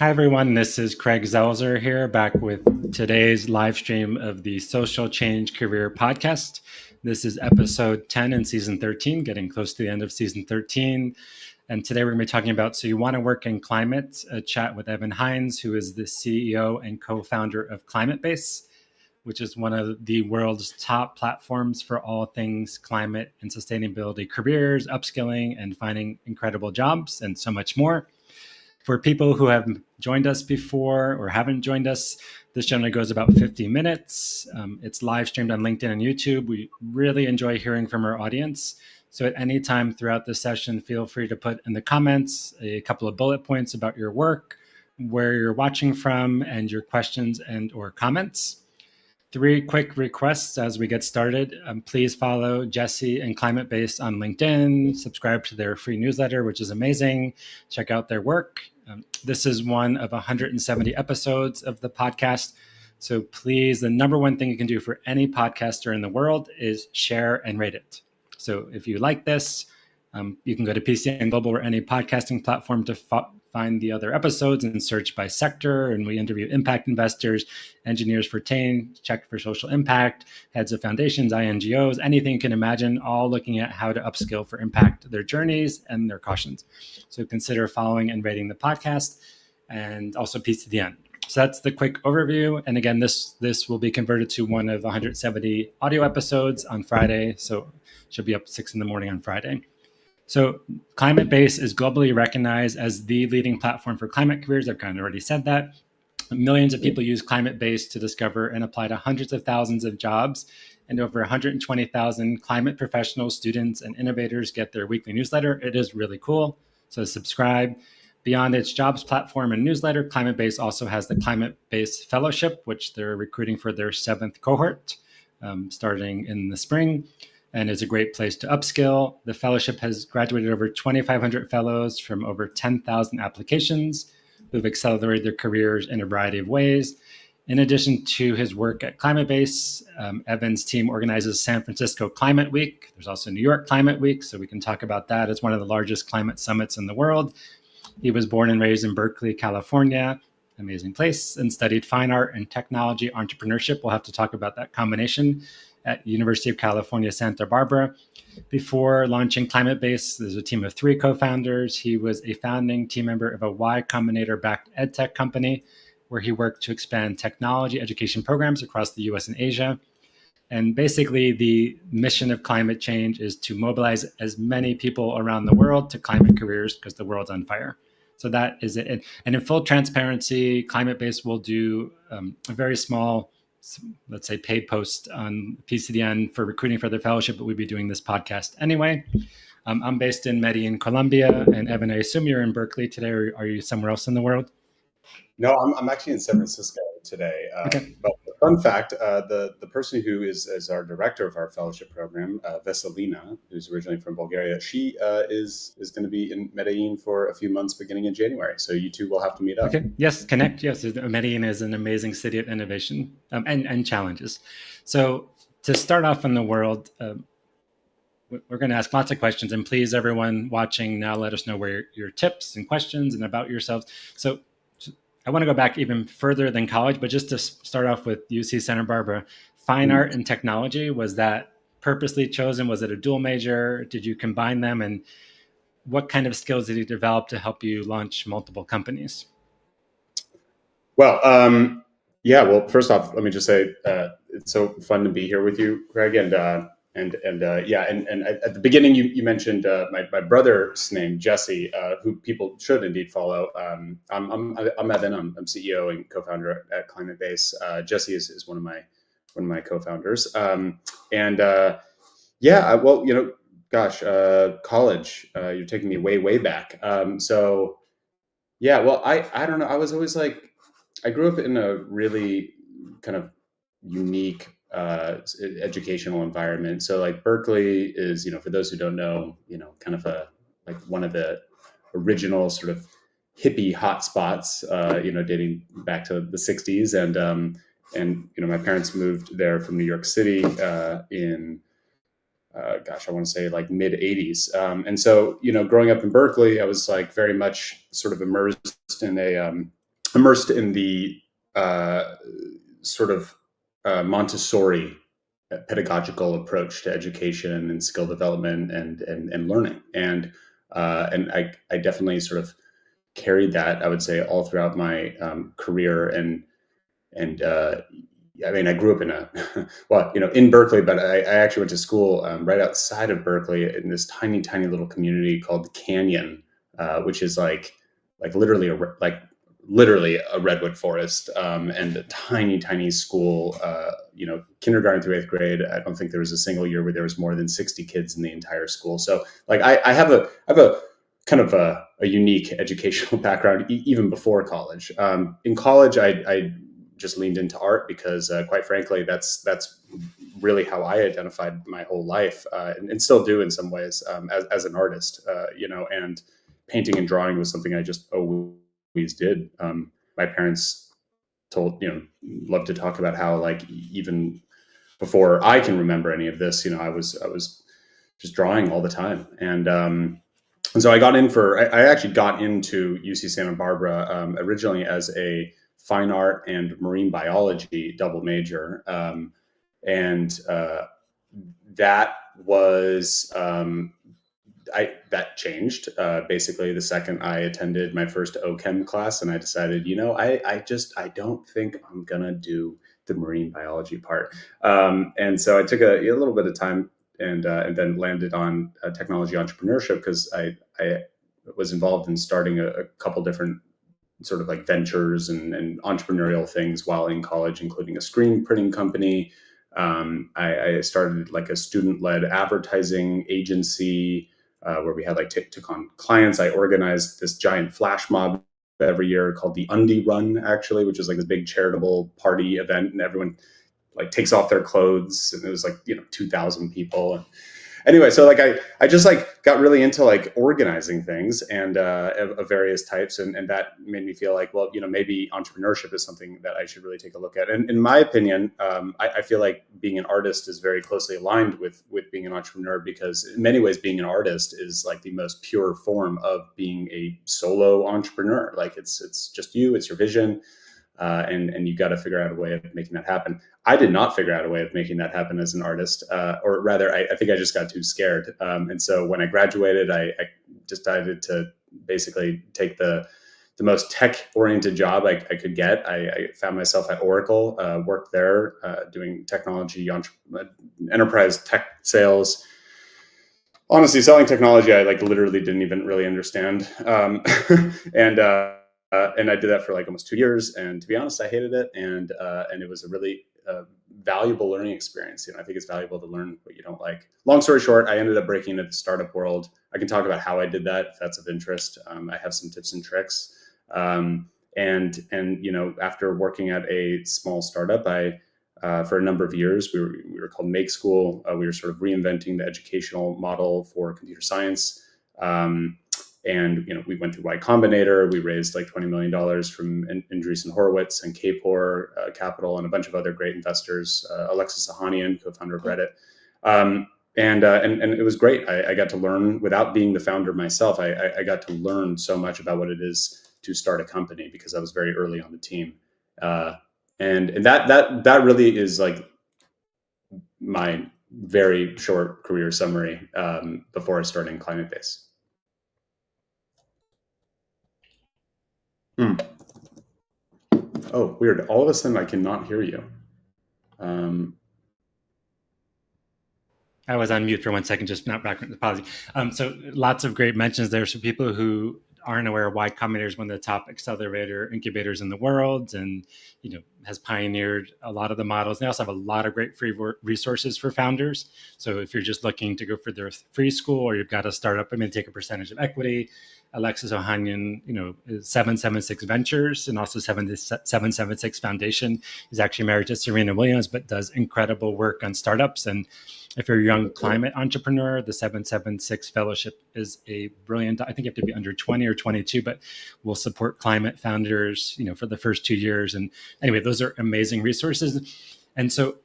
Hi, everyone. This is Craig Zelzer here, back with today's live stream of the Social Change Career Podcast. This is episode 10 in season 13, getting close to the end of season 13. And today we're going to be talking about So You Want to Work in Climate, a chat with Evan Hynes, who is the CEO and co founder of Climatebase, which is one of the world's top platforms for all things climate and sustainability careers, upskilling, and finding incredible jobs, and so much more. For people who have joined us before or haven't joined us, this generally goes about 50 minutes. It's live streamed on LinkedIn and YouTube. We really enjoy hearing from our audience. So at any time throughout the session, feel free to put in the comments a couple of bullet points about your work, where you're watching from, and your questions and or comments. 3 quick requests as we get started. Please follow Jesse and Climatebase on LinkedIn. Subscribe to their free newsletter, which is amazing. Check out their work. This is one of 170 episodes of the podcast. So please, the number one thing you can do for any podcaster in the world is share and rate it. So if you like this, you can go to PCN Global or any podcasting platform to find the other episodes and search by sector. And we interview impact investors, engineers for TAIN, check for social impact, heads of foundations, INGOs, anything you can imagine, all looking at how to upskill for impact, their journeys and their cautions. So consider following and rating the podcast, and also peace to the end. So that's the quick overview. And again, this will be converted to one of 170 audio episodes on Friday. So it should be up 6 a.m. on Friday. So Climatebase is globally recognized as the leading platform for climate careers. I've kind of already said that. Millions of people use Climatebase to discover and apply to hundreds of thousands of jobs, and over 120,000 climate professionals, students, and innovators get their weekly newsletter. It is really cool. So subscribe. Beyond its jobs platform and newsletter, Climatebase also has the Climatebase Fellowship, which they're recruiting for their 7th cohort starting in the spring, and is a great place to upskill. The fellowship has graduated over 2,500 fellows from over 10,000 applications who've accelerated their careers in a variety of ways. In addition to his work at Climatebase, Evan's team organizes San Francisco Climate Week. There's also New York Climate Week, so we can talk about that. It's one of the largest climate summits in the world. He was born and raised in Berkeley, California, amazing place, and studied fine art and technology entrepreneurship. We'll have to talk about that combination at University of California, Santa Barbara. Before launching Climatebase, there's a team of 3 co-founders. He was a founding team member of a Y Combinator-backed edtech company, where he worked to expand technology education programs across the US and Asia. And basically, the mission of climate change is to mobilize as many people around the world to climate careers because the world's on fire. So that is it. And in full transparency, Climatebase will do a very small, let's say, paid post on PCDN for recruiting for their fellowship, but we'd be doing this podcast anyway. I'm based in Medellin, Colombia, and Evan, I assume you're in Berkeley today, or are you somewhere else in the world? No, I'm actually in San Francisco today. Okay. But fun fact, the person who is our director of our fellowship program, Veselina, who's originally from Bulgaria, she is going to be in Medellin for a few months beginning in January. So you two will have to meet up. Okay. Yes, connect. Yes, Medellin is an amazing city of innovation and challenges. So to start off in the world, we're going to ask lots of questions. And please, everyone watching now, let us know where your tips and questions and about yourselves. So I want to go back even further than college, but just to start off with UC Santa Barbara, fine art and technology, was that purposely chosen? Was it a dual major? Did you combine them? And what kind of skills did you develop to help you launch multiple companies? Well, well, first off, let me just say it's so fun to be here with you, Greg, and at the beginning you mentioned my brother's name, Jesse, who people should indeed follow. I'm Evan. I'm CEO and co-founder at Climatebase. Jesse is one of my co-founders. College. You're taking me way back. I don't know. I was always like, I grew up in a really kind of unique educational environment. So like Berkeley is, for those who don't know, kind of one of the original sort of hippie hotspots, dating back to the 60s. And my parents moved there from New York City in I want to say like mid 80s. And so, growing up in Berkeley, I was like very much sort of immersed in immersed in the uh, sort of Montessori pedagogical approach to education and skill development and learning. And I definitely sort of carried that, I would say, all throughout my career. And I mean, I grew up in a well, in Berkeley, but I actually went to school right outside of Berkeley in this tiny, tiny little community called Canyon, which is like literally literally a redwood forest, and a tiny, tiny school. Kindergarten through eighth grade. I don't think there was a single year where there was more than 60 kids in the entire school. So, like, I have a kind of a unique educational background even before college. In college, I just leaned into art because, quite frankly, that's really how I identified my whole life, and still do in some ways, as an artist. And painting and drawing was something I just always did. My parents loved to talk about how, like, even before I can remember any of this, I was just drawing all the time. And so I actually got into UC Santa Barbara originally as a fine art and marine biology double major. And that was, that changed basically the second I attended my first OChem class, and I decided, I don't think I'm gonna do the marine biology part. And so I took a little bit of time, and then landed on technology entrepreneurship because I was involved in starting a couple different sort of like ventures and entrepreneurial things while in college, including a screen printing company. I started like a student-led advertising agency where we had took on clients. I organized this giant flash mob every year called the Undie Run, actually, which is like this big charitable party event, and everyone like takes off their clothes, and it was 2,000 people. And anyway, so I just got really into organizing things and of various types, and that made me feel like, well, maybe entrepreneurship is something that I should really take a look at. And in my opinion, I feel like being an artist is very closely aligned with being an entrepreneur, because in many ways being an artist is like the most pure form of being a solo entrepreneur. Like it's just you, it's your vision. And you got to figure out a way of making that happen. I did not figure out a way of making that happen as an artist, or rather, I think I just got too scared. And so when I graduated, I decided to basically take the most tech-oriented job I could get. I found myself at Oracle, worked there doing technology, enterprise tech sales. Honestly, selling technology, I literally didn't even really understand. And I did that for almost 2 years. And to be honest, I hated it. And it was a really valuable learning experience. I think it's valuable to learn what you don't like. Long story short, I ended up breaking into the startup world. I can talk about how I did that if that's of interest. I have some tips and tricks. And after working at a small startup, for a number of years, we were called Make School. We were sort of reinventing the educational model for computer science. And we went through Y Combinator. We raised $20 million from Andreessen Horowitz and Kapor Capital and a bunch of other great investors. Alexis Ohanian, co-founder of Reddit, and it was great. I got to learn without being the founder myself. I got to learn so much about what it is to start a company because I was very early on the team, and that really is my very short career summary before starting Climatebase. Oh, weird. All of a sudden, I cannot hear you. I was on mute for 1 second, just not background apology. So lots of great mentions there. So people who aren't aware, Y Combinator is one of the top accelerator incubators in the world, and has pioneered a lot of the models. They also have a lot of great free resources for founders. So if you're just looking to go for their free school, or you've got a startup, take a percentage of equity. Alexis Ohanian, is 776 Ventures, and also 776 Foundation. Is actually married to Serena Williams, but does incredible work on startups. And if you're a young climate entrepreneur, the 776 Fellowship is a brilliant, I think you have to be under 20 or 22, but we'll support climate founders, for the first 2 years. And anyway, those are amazing resources. And so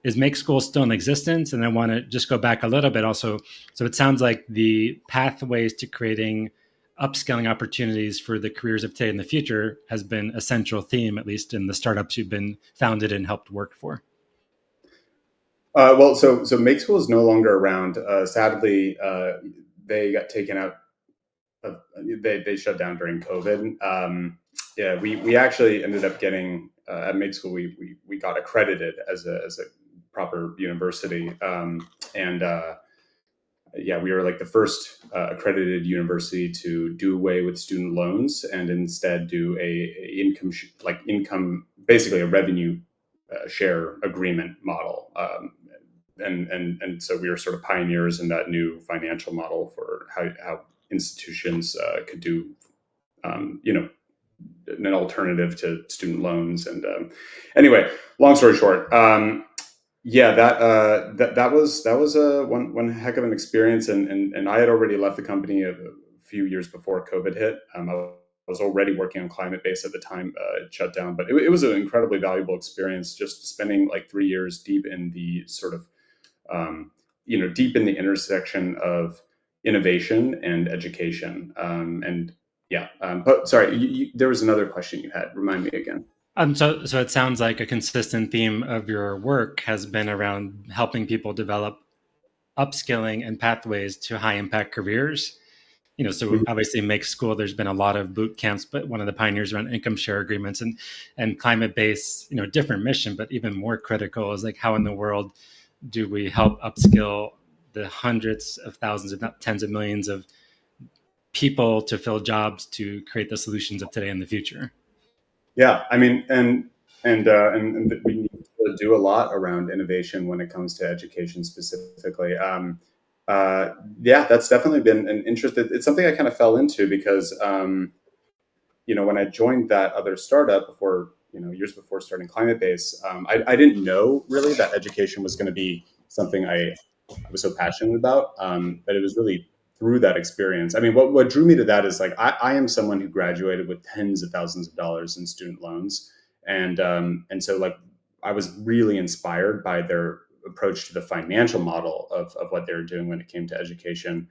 is Make School still in existence? And I want to just go back a little bit also. So it sounds like the pathways to creating upskilling opportunities for the careers of today and the future has been a central theme, at least in the startups you've been founded and helped work for. So Make School is no longer around. Sadly, they got taken out. They shut down during COVID. Yeah, we actually ended up getting at Make School. We got accredited as a proper university, and yeah, we were like the first accredited university to do away with student loans and instead do a income, basically a revenue share agreement model. And so we were sort of pioneers in that new financial model for how institutions could do, an alternative to student loans. And anyway, long story short, yeah, that was one heck of an experience, and I had already left the company a few years before COVID hit. I was already working on Climatebase at the time it shut down, but it was an incredibly valuable experience, just spending like 3 years deep in the sort of deep in the intersection of innovation and education. And yeah, but sorry, there was another question you had. Remind me again. So it sounds like a consistent theme of your work has been around helping people develop upskilling and pathways to high impact careers. So obviously Make School, there's been a lot of boot camps, but one of the pioneers around income share agreements and Climatebase, different mission, but even more critical is like, how in the world do we help upskill the hundreds of thousands, if not tens of millions of people to fill jobs to create the solutions of today and the future? Yeah, I mean, and we need to do a lot around innovation when it comes to education specifically. Yeah, that's definitely been an interest. It's something I kind of fell into because, when I joined that other startup before, years before starting Climatebase, I didn't know really that education was going to be something I was so passionate about. But it was really through that experience. I mean, what drew me to that is like I am someone who graduated with tens of thousands of dollars in student loans, and so like I was really inspired by their approach to the financial model of what they were doing when it came to education,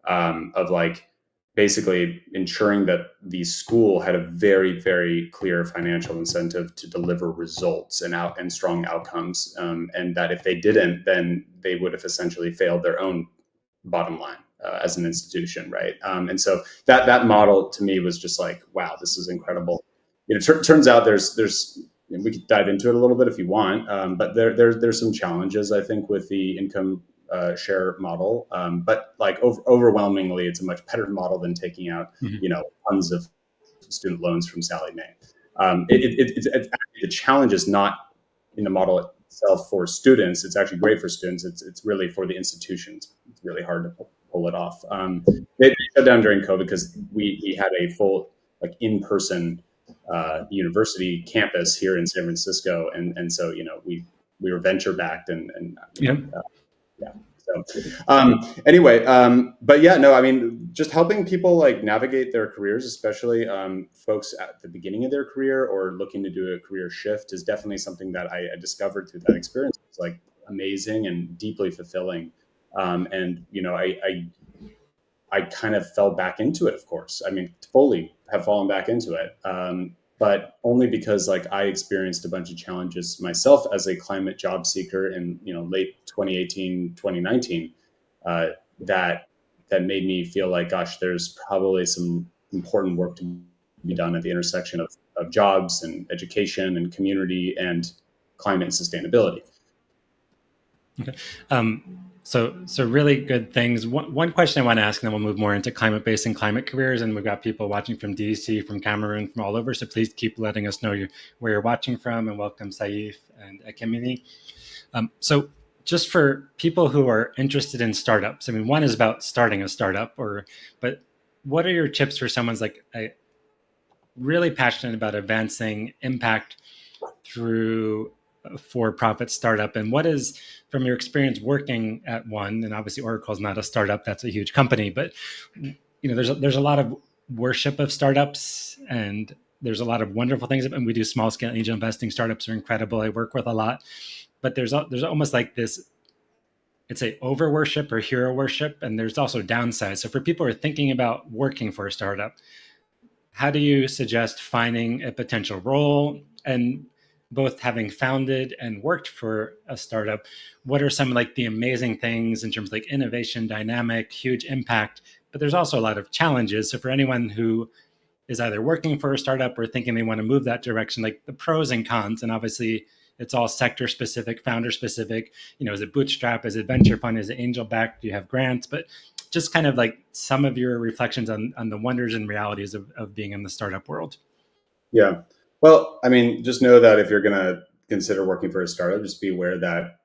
of like basically ensuring that the school had a very, very clear financial incentive to deliver results and strong outcomes, and that if they didn't, then they would have essentially failed their own bottom line as an institution, right? And so that model to me was just like, wow, this is incredible. Turns out there's we could dive into it a little bit if you want, but there's some challenges I think with the income share model, but like overwhelmingly, it's a much better model than taking out tons of student loans from Sally Mae. It's actually, the challenge is not in the model itself for students. It's actually great for students. It's really for the institutions. It's really hard to pull it off. They shut down during COVID because we had a full like in-person university campus here in San Francisco, and so we were venture backed and yeah. So anyway, but yeah, no, I mean, just helping people like navigate their careers, especially folks at the beginning of their career or looking to do a career shift, is definitely something that I discovered through that experience. It's like amazing and deeply fulfilling. And I kind of fell back into it, of course. I mean, fully have fallen back into it. But only because like I experienced a bunch of challenges myself as a climate job seeker in late 2018, 2019, that made me feel like, gosh, there's probably some important work to be done at the intersection of jobs and education and community and climate and sustainability. Okay. So really good things. One question I want to ask, and then we'll move more into climate-based and climate careers. And we've got people watching from DC, from Cameroon, from all over. So please keep letting us know where you're watching from, and welcome Saif and Ekemini. So just for people who are interested in startups, I mean, one is about starting a startup, but what are your tips for someone's like really passionate about advancing impact through a for-profit startup? And what is, from your experience working at one, and obviously Oracle is not a startup, that's a huge company, but there's a lot of worship of startups, and there's a lot of wonderful things, and we do small scale angel investing. Startups are incredible. I work with a lot, but there's almost like this it's a over worship or hero worship, and there's also downsides. So for people who are thinking about working for a startup, how do you suggest finding a potential role? And both having founded and worked for a startup, what are some like the amazing things in terms of like innovation, dynamic, huge impact? But there's also a lot of challenges. So for anyone who is either working for a startup or thinking they want to move that direction, like the pros and cons, and obviously it's all sector specific, founder specific. Is it bootstrap? Is it venture fund? Is it angel backed? Do you have grants? But just kind of like some of your reflections on the wonders and realities of being in the startup world. Yeah. Well, I mean, just know that if you're going to consider working for a startup, just be aware that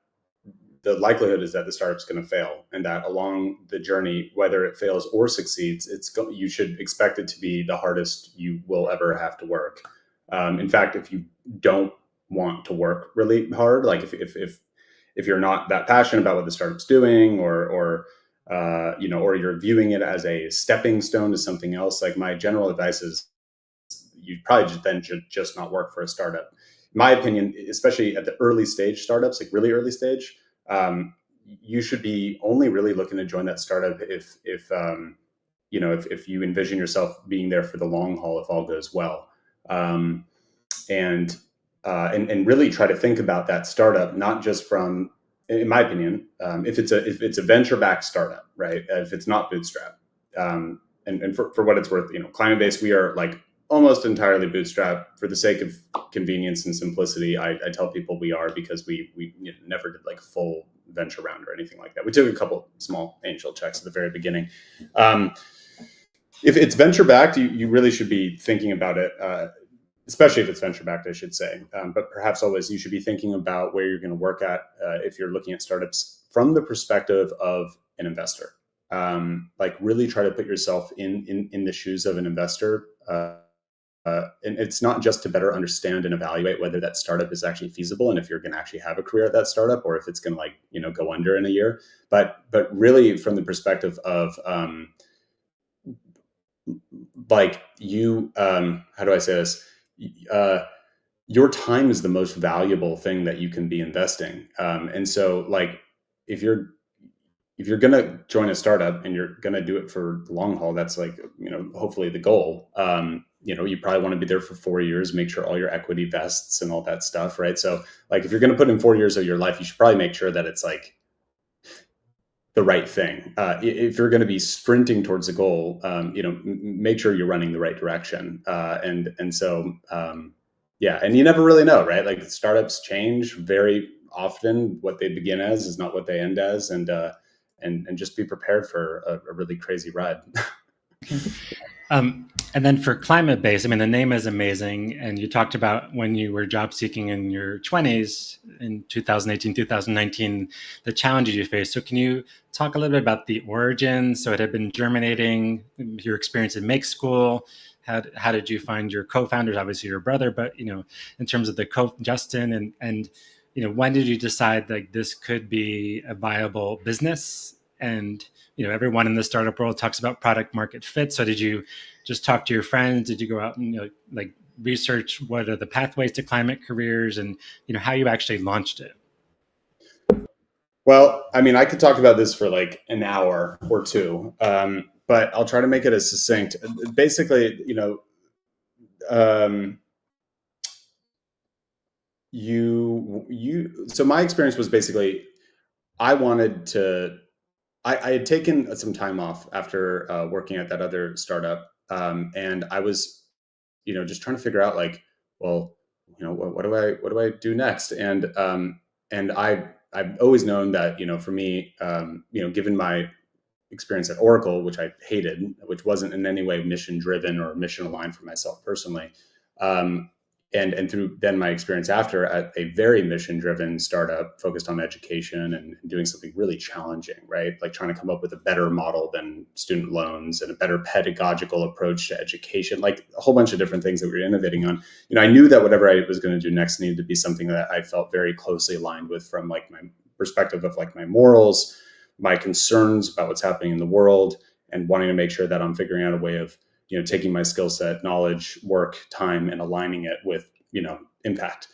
the likelihood is that the startup's going to fail, and that along the journey, whether it fails or succeeds, you should expect it to be the hardest you will ever have to work. In fact, if you don't want to work really hard, like if you're not that passionate about what the startup's doing, or or you're viewing it as a stepping stone to something else, like my general advice is you probably should just not work for a startup. In my opinion, especially at the early stage startups, like really early stage, you should be only really looking to join that startup if you envision yourself being there for the long haul, if all goes well, um, and really try to think about that startup not just from, in my opinion, if it's a venture backed startup, right? If it's not bootstrap, and for what it's worth, Climatebase, we are like almost entirely bootstrap for the sake of convenience and simplicity. I tell people we are, because we never did like a full venture round or anything like that. We took a couple small angel checks at the very beginning. If it's venture backed, you really should be thinking about it, especially if it's venture backed, I should say. But perhaps always you should be thinking about where you're going to work at if you're looking at startups from the perspective of an investor. Like really try to put yourself in the shoes of an investor. And it's not just to better understand and evaluate whether that startup is actually feasible, and if you're going to actually have a career at that startup, or if it's going to go under in a year, but really from the perspective of how do I say this? Your time is the most valuable thing that you can be investing. And so like, if you're going to join a startup and you're going to do it for the long haul, that's like, hopefully the goal. You probably want to be there for 4 years, make sure all your equity vests and all that stuff. Right. So like, if you're going to put in 4 years of your life, you should probably make sure that it's like the right thing. If you're going to be sprinting towards a goal, make sure you're running the right direction. Yeah. And you never really know, right? Like startups change very often. What they begin as is not what they end as. And just be prepared for a really crazy ride. And then for Climatebase, I mean, the name is amazing. And you talked about when you were job seeking in your 20s in 2018, 2019, the challenges you faced. So can you talk a little bit about the origins? So it had been germinating, your experience in Make School. How did you find your co-founders? Obviously your brother, but, in terms of the Justin and when did you decide like this could be a viable business? And everyone in the startup world talks about product market fit. So did you just talk to your friends? Did you go out and research what are the pathways to climate careers, and how you actually launched it? Well, I mean, I could talk about this for like an hour or two, but I'll try to make it as succinct. Basically, so my experience was basically, I had taken some time off after working at that other startup, and I was, just trying to figure out like, well, what do I do next? And I've always known that, for me, given my experience at Oracle, which I hated, which wasn't in any way mission driven or mission aligned for myself personally. Um, and through then my experience after at a very mission driven startup focused on education and doing something really challenging, right? Like trying to come up with a better model than student loans and a better pedagogical approach to education, like a whole bunch of different things that we were innovating on. I knew that whatever I was going to do next needed to be something that I felt very closely aligned with from like my perspective of like my morals, my concerns about what's happening in the world, and wanting to make sure that I'm figuring out a way of, taking my skill set, knowledge, work, time, and aligning it with, impact.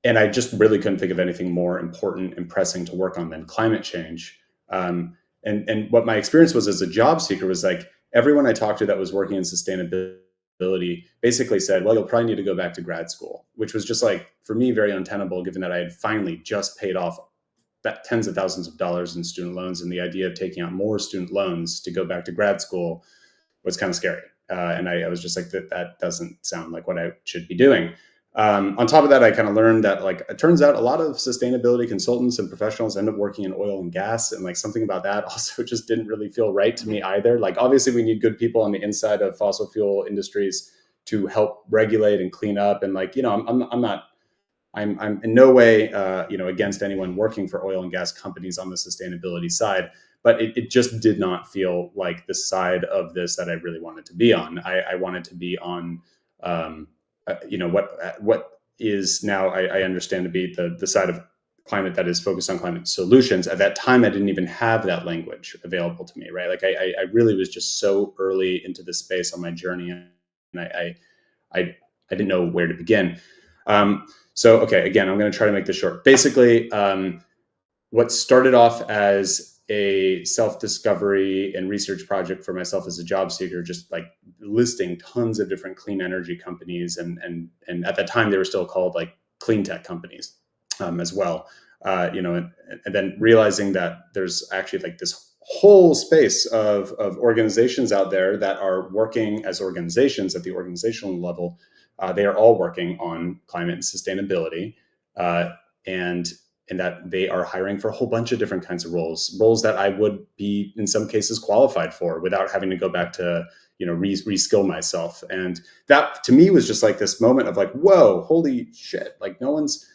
and I just really couldn't think of anything more important and pressing to work on than climate change. And what my experience was as a job seeker was like everyone I talked to that was working in sustainability basically said, well, you'll probably need to go back to grad school, which was just like, for me, very untenable, given that I had finally just paid off that tens of thousands of dollars in student loans. And the idea of taking out more student loans to go back to grad school was kind of scary. And I was just like, that doesn't sound like what I should be doing. On top of that, I kind of learned that like it turns out a lot of sustainability consultants and professionals end up working in oil and gas, and like something about that also just didn't really feel right to me either. Like obviously we need good people on the inside of fossil fuel industries to help regulate and clean up, and like I'm in no way against anyone working for oil and gas companies on the sustainability side, but it just did not feel like the side of this that I really wanted to be on. I wanted to be on what is now I understand to be the side of climate that is focused on climate solutions. At that time, I didn't even have that language available to me, right? Like I really was just so early into this space on my journey, and I didn't know where to begin. So, okay, again, I'm going to try to make this short. Basically, what started off as a self-discovery and research project for myself as a job seeker, just like listing tons of different clean energy companies, and at that time they were still called like clean tech companies as well. And then realizing that there's actually like this whole space of organizations out there that are working as organizations at the organizational level. They are all working on climate and sustainability, and that they are hiring for a whole bunch of different kinds of roles that I would be in some cases qualified for without having to go back to reskill myself. And that to me was just like this moment of like, whoa, holy shit! Like no one's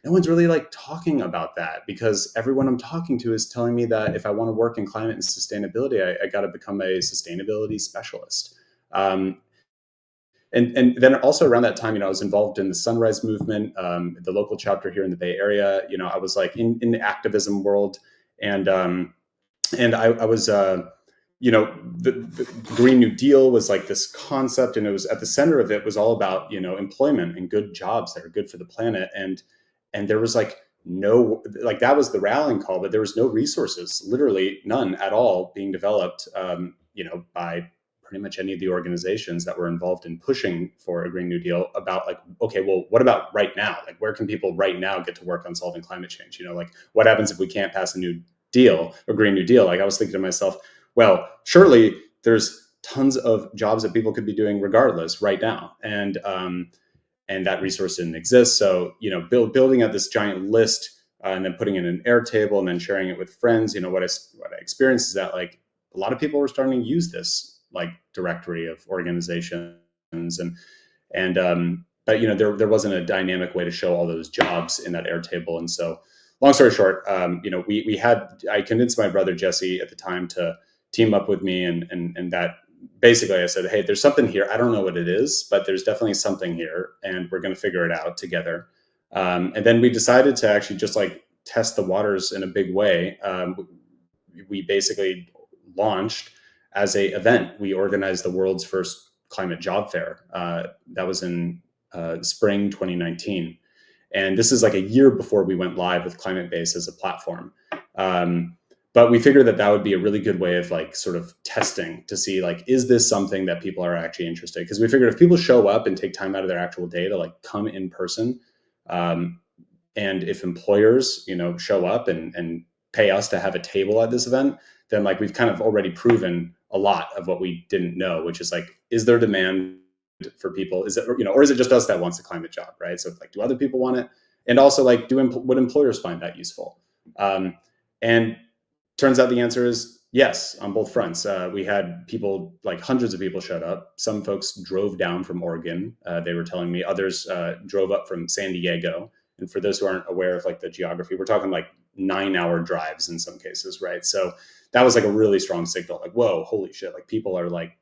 really like talking about that, because everyone I'm talking to is telling me that if I want to work in climate and sustainability, I got to become a sustainability specialist. And then also around that time, I was involved in the Sunrise Movement, the local chapter here in the Bay Area. I was like in the activism world, and I was, the Green New Deal was like this concept, and it was at the center of it was all about employment and good jobs that are good for the planet, and there was like no, like that was the rallying call, but there was no resources, literally none at all, being developed, by pretty much any of the organizations that were involved in pushing for a Green New Deal about like, okay, well, what about right now? Like, where can people right now get to work on solving climate change? Like what happens if we can't pass a new deal, a Green New Deal? Like I was thinking to myself, well, surely there's tons of jobs that people could be doing regardless right now. And that resource didn't exist. So, building out this giant list and then putting it in an Airtable and then sharing it with friends, what I experienced is that like a lot of people were starting to use this like directory of organizations, but there wasn't a dynamic way to show all those jobs in that Airtable. And so long story short, I convinced my brother Jesse at the time to team up with me, and that basically I said, hey, there's something here. I don't know what it is, but there's definitely something here, and we're going to figure it out together. And then we decided to actually just like test the waters in a big way. We basically launched as a event. We organized the world's first climate job fair. That was in spring 2019. And this is like a year before we went live with Climatebase as a platform. But we figured that would be a really good way of like sort of testing to see like, is this something that people are actually interested in? Because we figured if people show up and take time out of their actual day to like come in person, and if employers, show up and pay us to have a table at this event, then like we've kind of already proven a lot of what we didn't know, which is like, is there demand for people? Is it, or is it just us that wants a climate job, right? So like, do other people want it? And also like, would employers find that useful? And turns out the answer is yes, on both fronts. We had people, like hundreds of people showed up. Some folks drove down from Oregon. They were telling me others drove up from San Diego. And for those who aren't aware of like the geography, we're talking like 9-hour drives in some cases, right? So that was like a really strong signal, like, whoa, holy shit. Like people are like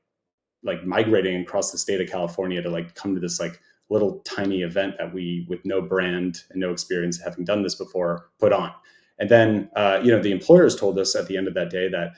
migrating across the state of California to like come to this like little tiny event that we, with no brand and no experience having done this before, put on. And then, the employers told us at the end of that day that,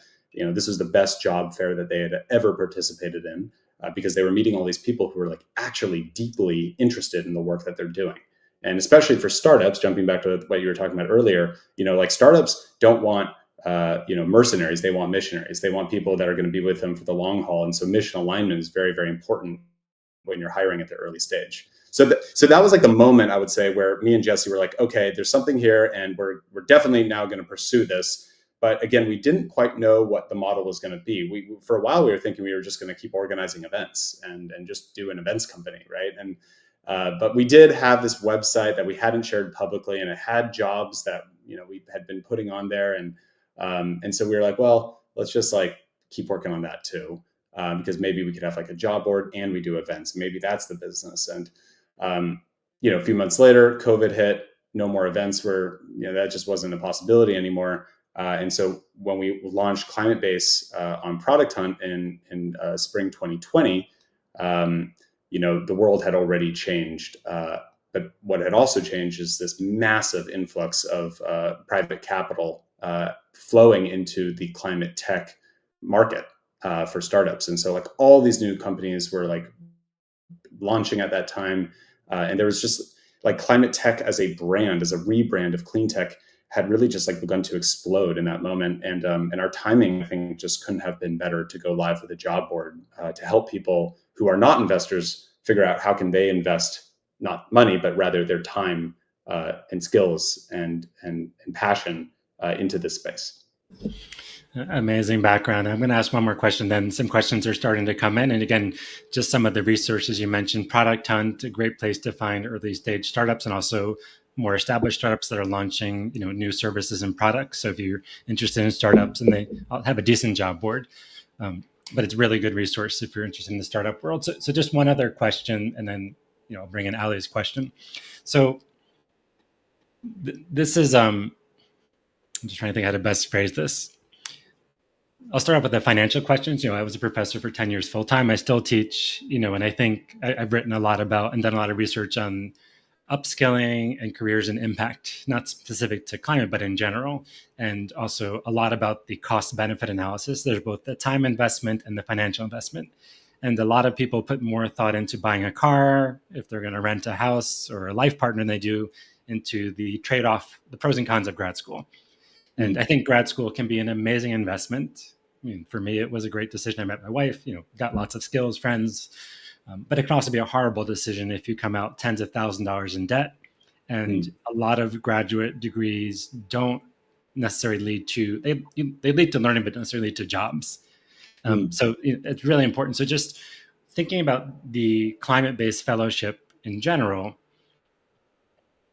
this was the best job fair that they had ever participated in, because they were meeting all these people who were like actually deeply interested in the work that they're doing. And especially for startups, jumping back to what you were talking about earlier, like startups don't want mercenaries. They want missionaries. They want people that are going to be with them for the long haul. And so mission alignment is very, very important when you're hiring at the early stage. So that was like the moment, I would say, where me and Jesse were like, okay, there's something here, and we're definitely now going to pursue this. But again, we didn't quite know what the model was going to be. For a while, we were thinking we were just going to keep organizing events and just do an events company, right? And but we did have this website that we hadn't shared publicly, and it had jobs that we had been putting on there, and so we were like, well, let's just like keep working on that too, because maybe we could have like a job board and we do events. Maybe that's the business. And a few months later, COVID hit. No more events were, that just wasn't a possibility anymore. And so when we launched Climatebase on Product Hunt in spring 2020, the world had already changed. But what had also changed is this massive influx of private capital flowing into the climate tech market for startups. And so like all these new companies were like launching at that time. And there was just like climate tech as a brand, as a rebrand of clean tech, had really just like begun to explode in that moment. And our timing, I think, just couldn't have been better to go live with a job board to help people who are not investors figure out how can they invest not money, but rather their time and skills and passion into this space. Amazing background. I'm going to ask one more question, then some questions are starting to come in. And again, just some of the resources you mentioned. Product Hunt, a great place to find early stage startups and also more established startups that are launching new services and products. So if you're interested in startups, and they have a decent job board, but it's a really good resource if you're interested in the startup world. So just one other question, and then I'll bring in Ali's question. So this is I'm just trying to think how to best phrase this. I'll start off with the financial questions. I was a professor for 10 years full time. I still teach, and I think I've written a lot about and done a lot of research on upskilling and careers and impact, not specific to climate, but in general. And also a lot about the cost benefit analysis. There's both the time investment and the financial investment. And a lot of people put more thought into buying a car, if they're going to rent a house or a life partner, than they do into the trade-off, the pros and cons of grad school. And I think grad school can be an amazing investment. I mean, for me, it was a great decision. I met my wife, got lots of skills, friends, but it can also be a horrible decision if you come out tens of thousands of dollars in debt. And a lot of graduate degrees don't necessarily lead to, they lead to learning, but don't necessarily lead to jobs. So it's really important. So just thinking about the Climatebase Fellowship in general,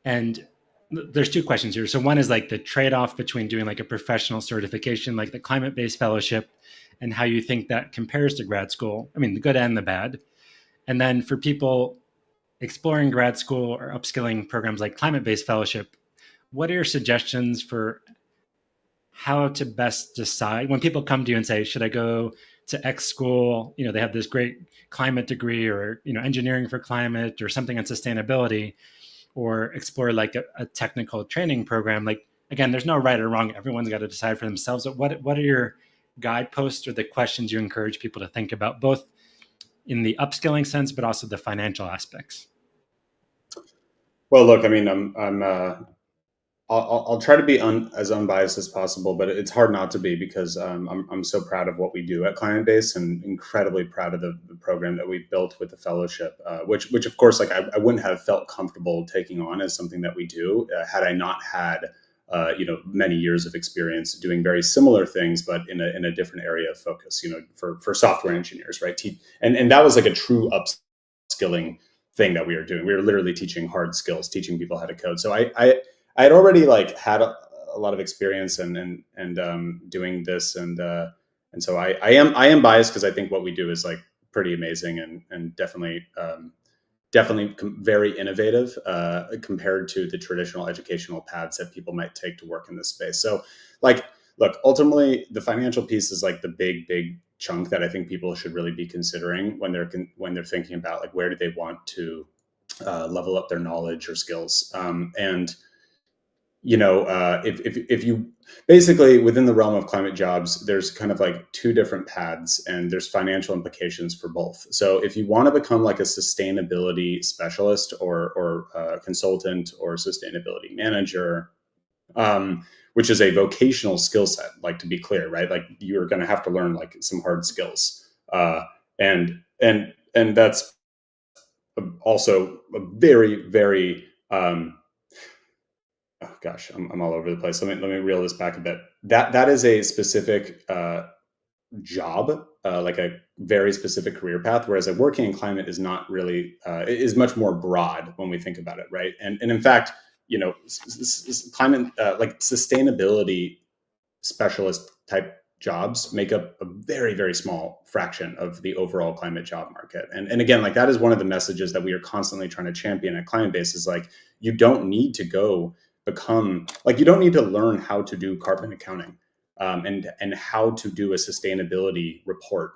and there's two questions here. So one is like the trade-off between doing like a professional certification, like the Climatebase Fellowship, and how you think that compares to grad school. I mean, the good and the bad. And then for people exploring grad school or upskilling programs like Climatebase Fellowship, what are your suggestions for how to best decide when people come to you and say, should I go to X school? They have this great climate degree, or, engineering for climate, or something on sustainability, or explore like a technical training program. Like, again, there's no right or wrong. Everyone's got to decide for themselves. But what are your guideposts or the questions you encourage people to think about, both in the upskilling sense, but also the financial aspects? Well, look, I mean, I'll try to be as unbiased as possible, but it's hard not to be, because I'm so proud of what we do at Climatebase, and incredibly proud of the program that we built with the fellowship, which of course, like I wouldn't have felt comfortable taking on as something that we do had I not had many years of experience doing very similar things, but in a different area of focus. For software engineers, right? And that was like a true upskilling thing that we were doing. We were literally teaching hard skills, teaching people how to code. So I had already like had a lot of experience and doing this, and so I am biased, because I think what we do is like pretty amazing, and definitely very innovative compared to the traditional educational paths that people might take to work in this space. So like, look, ultimately the financial piece is like the big chunk that I think people should really be considering when they're thinking about like where do they want to level up their knowledge or skills. And if you basically within the realm of climate jobs, there's kind of like two different paths, and there's financial implications for both. So if you want to become like a sustainability specialist or consultant or sustainability manager, which is a vocational skill set, like to be clear, right? Like you're going to have to learn like some hard skills, and that's also a very very oh gosh, I'm all over the place. Let me reel this back a bit. That is a specific job, like a very specific career path. Whereas a working in climate is not really is much more broad when we think about it, right? And in fact, climate like sustainability specialist type jobs make up a very very small fraction of the overall climate job market. And again, like that is one of the messages that we are constantly trying to champion at Climatebase is like you don't need to go become like you don't need to learn how to do carbon accounting, and how to do a sustainability report,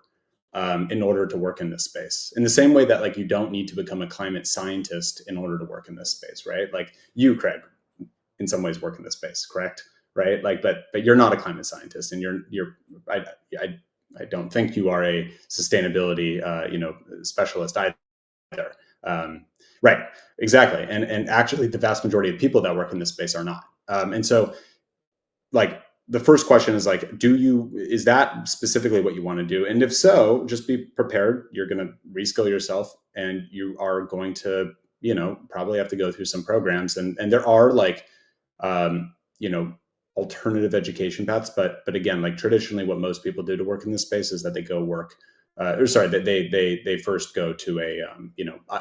in order to work in this space. In the same way that like you don't need to become a climate scientist in order to work in this space, right? Like you, Craig, in some ways work in this space, correct? Right? Like, but you're not a climate scientist, and I, I, I don't think you are a sustainability, specialist either. Right? Exactly. And actually, the vast majority of people that work in this space are not. And so, like, the first question is like, is that specifically what you want to do? And if so, just be prepared. You're going to reskill yourself, and you are going to, probably have to go through some programs. And there are like, um, you know, alternative education paths. But again, like traditionally, what most people do to work in this space is that they go work. Or sorry, that they first go to a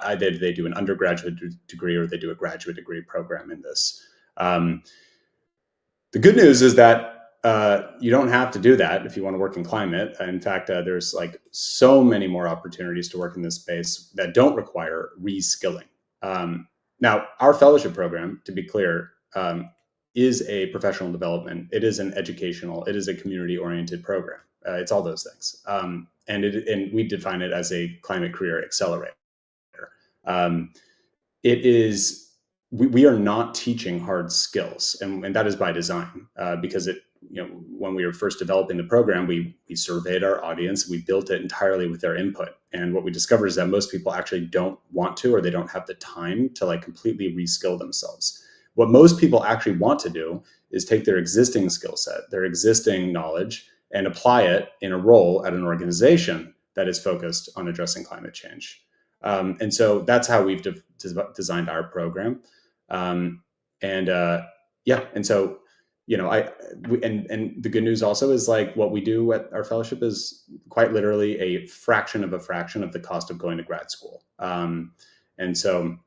either they do an undergraduate degree or they do a graduate degree program in this. The good news is that you don't have to do that if you want to work in climate. In fact, there's like so many more opportunities to work in this space that don't require reskilling. Now, our fellowship program, to be clear, is a professional development. It is an educational. It is a community-oriented program. It's all those things, and we define it as a climate career accelerator. Um, it is we are not teaching hard skills, and that is by design, because when we were first developing the program, we surveyed our audience. We built it entirely with their input, and what we discovered is that most people actually don't want to, or they don't have the time to like completely reskill themselves. What most people actually want to do is take their existing skill set, their existing knowledge, and apply it in a role at an organization that is focused on addressing climate change. And so that's how we've designed our program. And yeah, and so and the good news also is like what we do at our fellowship is quite literally a fraction of the cost of going to grad school. And so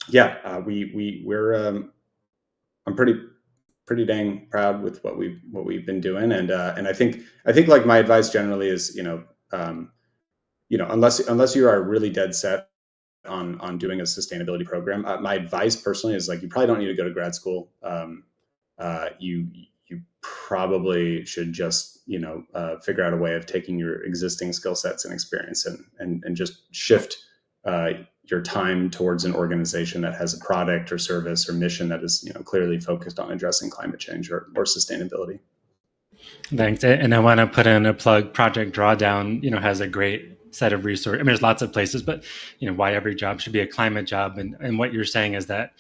yeah, we're I'm pretty dang proud with what we've been doing, and I think like my advice generally is unless you are really dead set on doing a sustainability program, my advice personally is like you probably don't need to go to grad school. You probably should just figure out a way of taking your existing skill sets and experience and just shift your time towards an organization that has a product or service or mission that is clearly focused on addressing climate change or sustainability. Thanks. And I want to put in a plug. Project Drawdown, has a great set of resources. I mean, there's lots of places, but why every job should be a climate job. And what you're saying is that,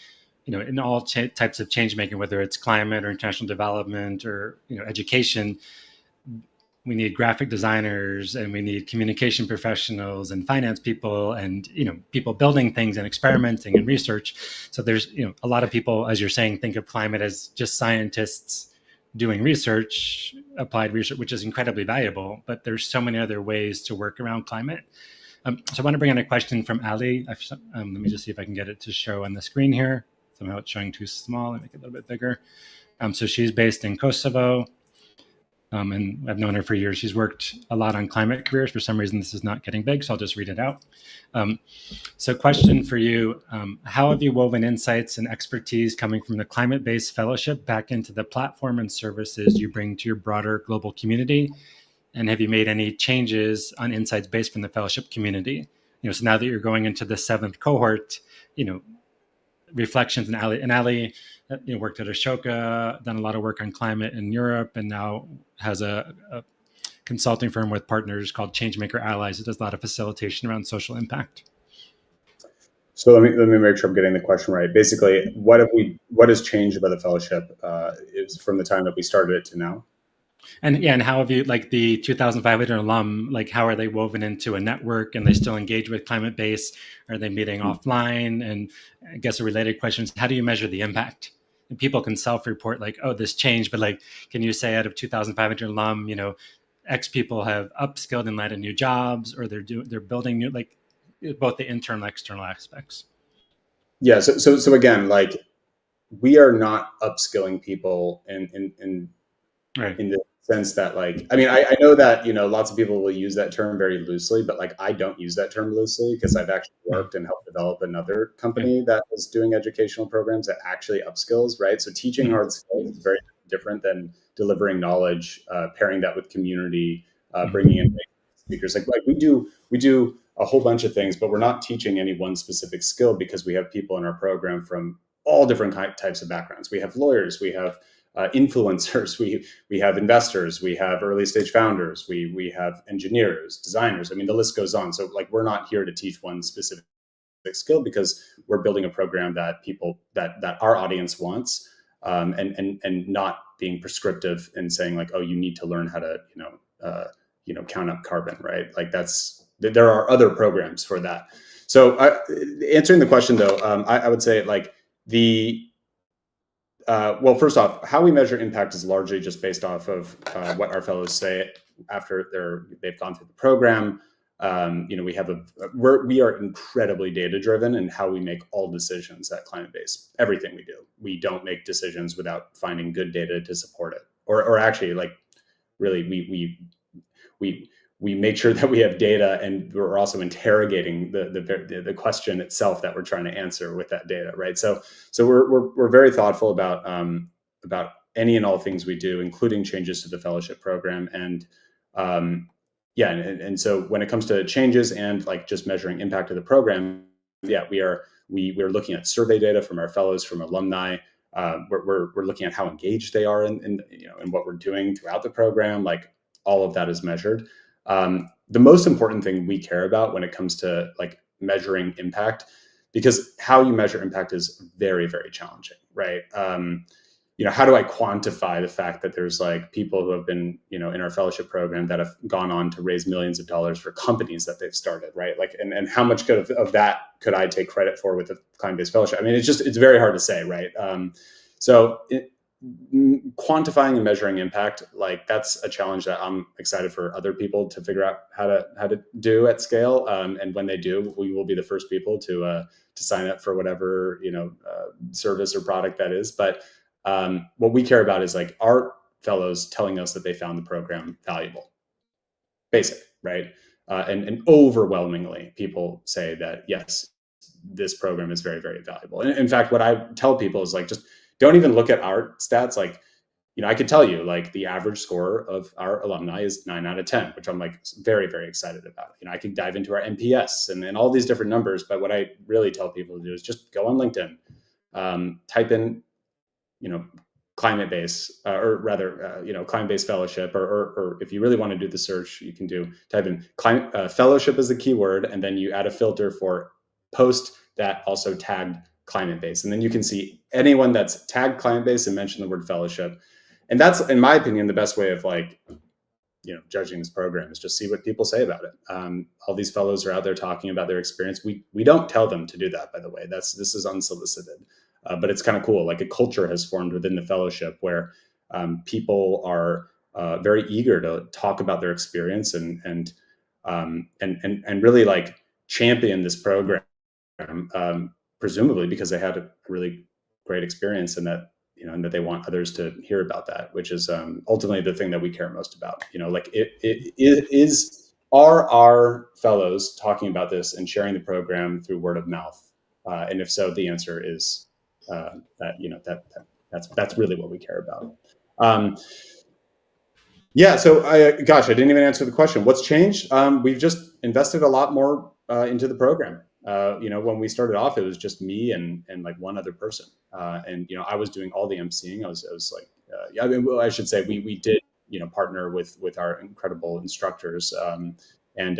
in all types of change making, whether it's climate or international development or education, we need graphic designers and we need communication professionals and finance people and people building things and experimenting and research. So there's a lot of people, as you're saying, think of climate as just scientists doing research, applied research, which is incredibly valuable, but there's so many other ways to work around climate. So I want to bring in a question from Ali. Let me just see if I can get it to show on the screen here. Somehow it's showing too small. Let me make it a little bit bigger. So she's based in Kosovo, and I've known her for years. She's worked a lot on climate careers. For some reason, this is not getting big, so I'll just read it out. So question for you, how have you woven insights and expertise coming from the Climatebase Fellowship back into the platform and services you bring to your broader global community? And have you made any changes on insights based from the fellowship community? So now that you're going into the 7th cohort, reflections in Ali. And Ali, worked at Ashoka, done a lot of work on climate in Europe, and now has a consulting firm with partners called Changemaker Allies. It does a lot of facilitation around social impact. So let me make sure I'm getting the question right. Basically, what has changed about the fellowship is from the time that we started it to now? And how have you, like the 2,500 alum, like how are they woven into a network, and they still engage with Climatebase? Are they meeting offline? And I guess a related question is, how do you measure the impact? And people can self-report like, oh, this changed, but like, can you say out of 2,500 alum, X people have upskilled and landed new jobs, or they're building new, like both the internal and external aspects? Yeah. So again, like we are not upskilling people Right. in the sense that, like, I mean, I know that, lots of people will use that term very loosely, but like I don't use that term loosely because I've actually worked and helped develop another Yeah. company that was doing educational programs that actually upskills, right? So teaching hard skills is very different than delivering knowledge, pairing that with community, bringing in speakers. Like we do a whole bunch of things, but we're not teaching any one specific skill because we have people in our program from all different types of backgrounds. We have lawyers, we have influencers, we have investors, we have early stage founders, we have engineers, designers. I mean, the list goes on. So like we're not here to teach one specific skill because we're building a program that people that our audience wants, and not being prescriptive and saying like, oh, you need to learn how to count up carbon, right? Like there are other programs for that. So answering the question though, I would say like well, first off, how we measure impact is largely just based off of what our fellows say after they've gone through the program. We are incredibly data driven in how we make all decisions at Climatebase. Everything we do, we don't make decisions without finding good data to support it, or actually, like, really, we make sure that we have data, and we're also interrogating the question itself that we're trying to answer with that data, right? So we're very thoughtful about any and all things we do, including changes to the fellowship program, and and so when it comes to changes and like just measuring impact of the program, we're looking at survey data from our fellows, from alumni. We're looking at how engaged they are in what we're doing throughout the program. Like all of that is measured. The most important thing we care about when it comes to like measuring impact, because how you measure impact is very, very challenging, right? How do I quantify the fact that there's like people who have been, in our fellowship program that have gone on to raise millions of dollars for companies that they've started, right? Like, and how much of that could I take credit for with the Climatebase Fellowship? I mean, it's very hard to say, right? Quantifying and measuring impact, like that's a challenge that I'm excited for other people to figure out how to do at scale. And when they do, we will be the first people to sign up for whatever service or product that is. But what we care about is like our fellows telling us that they found the program valuable, basic, right? And overwhelmingly, people say that yes, this program is very, very valuable. And in fact, what I tell people is like, just don't even look at our stats. Like, I could tell you like the average score of our alumni is 9 out of 10, which I'm like very, very excited about. I could dive into our NPS and all these different numbers, but what I really tell people to do is just go on LinkedIn, type in, Climatebase, or rather, Climatebase Fellowship, or if you really want to do the search, you can type in fellowship as the keyword, and then you add a filter for post that also tagged Climatebase, and then you can see anyone that's tagged Climatebase and mentioned the word fellowship. And that's, in my opinion, the best way of like, judging this program is just see what people say about it. All these fellows are out there talking about their experience. We don't tell them to do that, by the way. This is unsolicited, but it's kind of cool. Like a culture has formed within the fellowship where people are very eager to talk about their experience and really like champion this program, presumably because they had a really great experience, and that and that they want others to hear about that, which is ultimately the thing that we care most about. Like are our fellows talking about this and sharing the program through word of mouth? And if so, the answer is that's really what we care about. So I didn't even answer the question. What's changed? We've just invested a lot more into the program. when we started off, it was just me and like one other person. And, I was doing all the emceeing. I was like, yeah, I mean, well, I should say we did, partner with our incredible instructors. And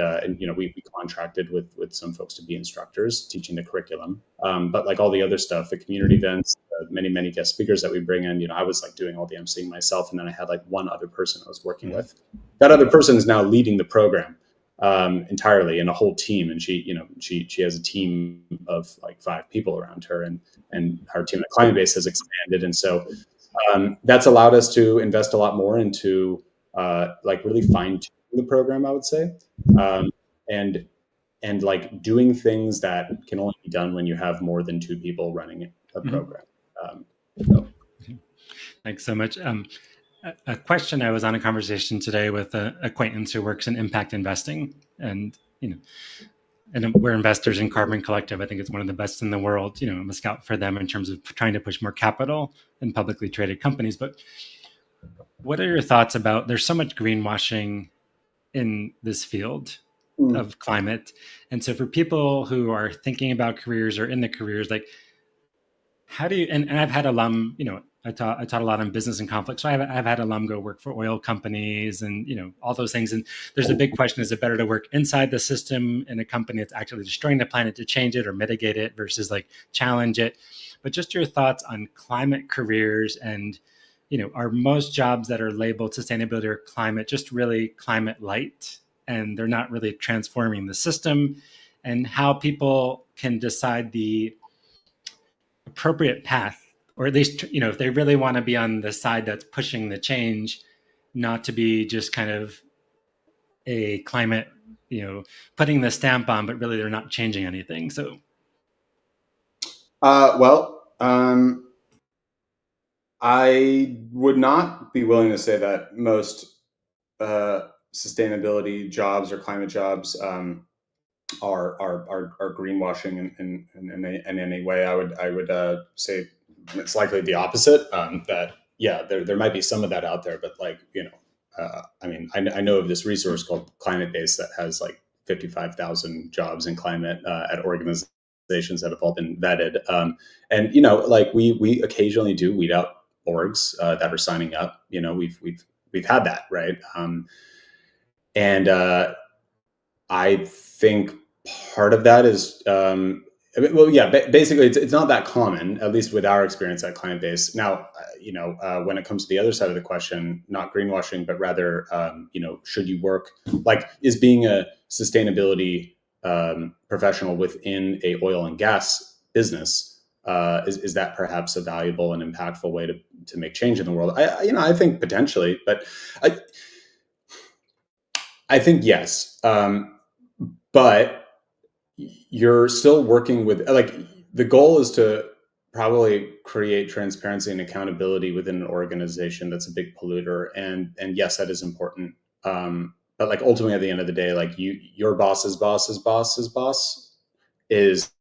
we contracted with some folks to be instructors teaching the curriculum. But like all the other stuff, the community events, many guest speakers that we bring in, I was like doing all the emceeing myself. And then I had like one other person I was working with. That other person is now leading the program entirely, and a whole team. And she has a team of like 5 people around her, and our team at Climatebase has expanded. And so that's allowed us to invest a lot more into like really fine tuning the program, I would say, um, and like doing things that can only be done when you have more than 2 people running a program. So. Thanks so much. A question. I was on a conversation today with an acquaintance who works in impact investing, and and we're investors in Carbon Collective. I think it's one of the best in the world. I'm a scout for them in terms of trying to push more capital in publicly traded companies. But what are your thoughts about? There's so much greenwashing in this field of climate, and so for people who are thinking about careers or in the careers, like how do you? And I've had alum. I taught a lot on business and conflict. So I've had alum go work for oil companies and, all those things. And there's a big question, is it better to work inside the system in a company that's actually destroying the planet to change it or mitigate it versus like challenge it? But just your thoughts on climate careers and, are most jobs that are labeled sustainability or climate just really climate light and they're not really transforming the system, and how people can decide the appropriate path, or at least if they really want to be on the side that's pushing the change, not to be just kind of a climate putting the stamp on, but really they're not changing anything. So I would not be willing to say that most sustainability jobs or climate jobs are greenwashing in any way. I would say it's likely the opposite. That there might be some of that out there, but like I mean, I know of this resource called Climatebase that has like 55,000 jobs in climate at organizations that have all been vetted. And like we occasionally do weed out orgs that are signing up. We've had that, right? And I think part of that is, basically, it's not that common, at least with our experience at Climatebase. Now, when it comes to the other side of the question, not greenwashing, but rather, should you work, like, is being a sustainability professional within a oil and gas business, is that perhaps a valuable and impactful way to make change in the world? I think potentially, but I think yes. But you're still working with, like, the goal is to probably create transparency and accountability within an organization that's a big polluter. And yes, that is important. But like ultimately at the end of the day, like your boss's boss's boss's boss is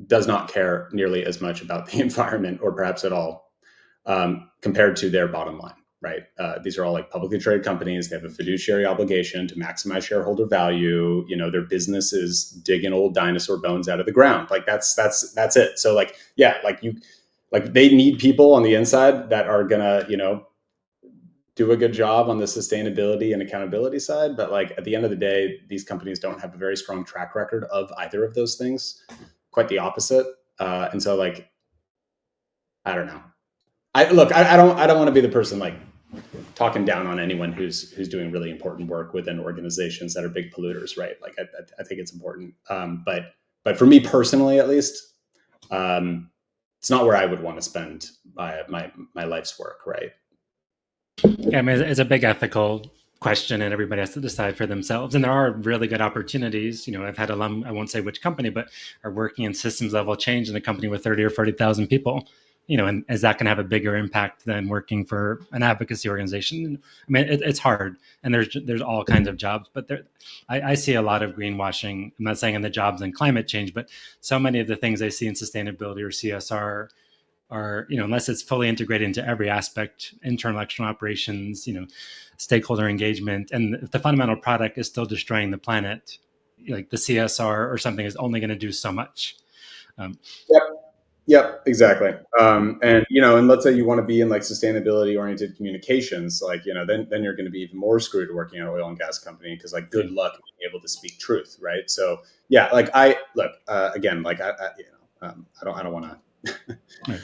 does not care nearly as much about the environment, or perhaps at all, compared to their bottom line. Right. These are all like publicly traded companies. They have a fiduciary obligation to maximize shareholder value. Their business is digging old dinosaur bones out of the ground. Like that's it. So like, yeah, like they need people on the inside that are gonna, do a good job on the sustainability and accountability side. But like at the end of the day, these companies don't have a very strong track record of either of those things. Quite the opposite. And so like, I don't know. I don't want to be the person like talking down on anyone who's doing really important work within organizations that are big polluters, right? Like I think it's important, but for me personally, at least, it's not where I would want to spend my life's work, right? Yeah, I mean, it's a big ethical question, and everybody has to decide for themselves. And there are really good opportunities. I've had alum, I won't say which company, but are working in systems level change in a company with 30 or 40,000 people. And is that going to have a bigger impact than working for an advocacy organization? I mean, it's hard, and there's all kinds of jobs, but I see a lot of greenwashing. I'm not saying in the jobs and climate change, but so many of the things I see in sustainability or CSR are, unless it's fully integrated into every aspect, internal, external operations, stakeholder engagement, and if the fundamental product is still destroying the planet, like the CSR or something is only going to do so much. Yep. Yep, exactly. And and let's say you want to be in like sustainability oriented communications, like then you're going to be even more screwed working at an oil and gas company because like good luck being able to speak truth, right? So yeah, like I look again, like I don't want to.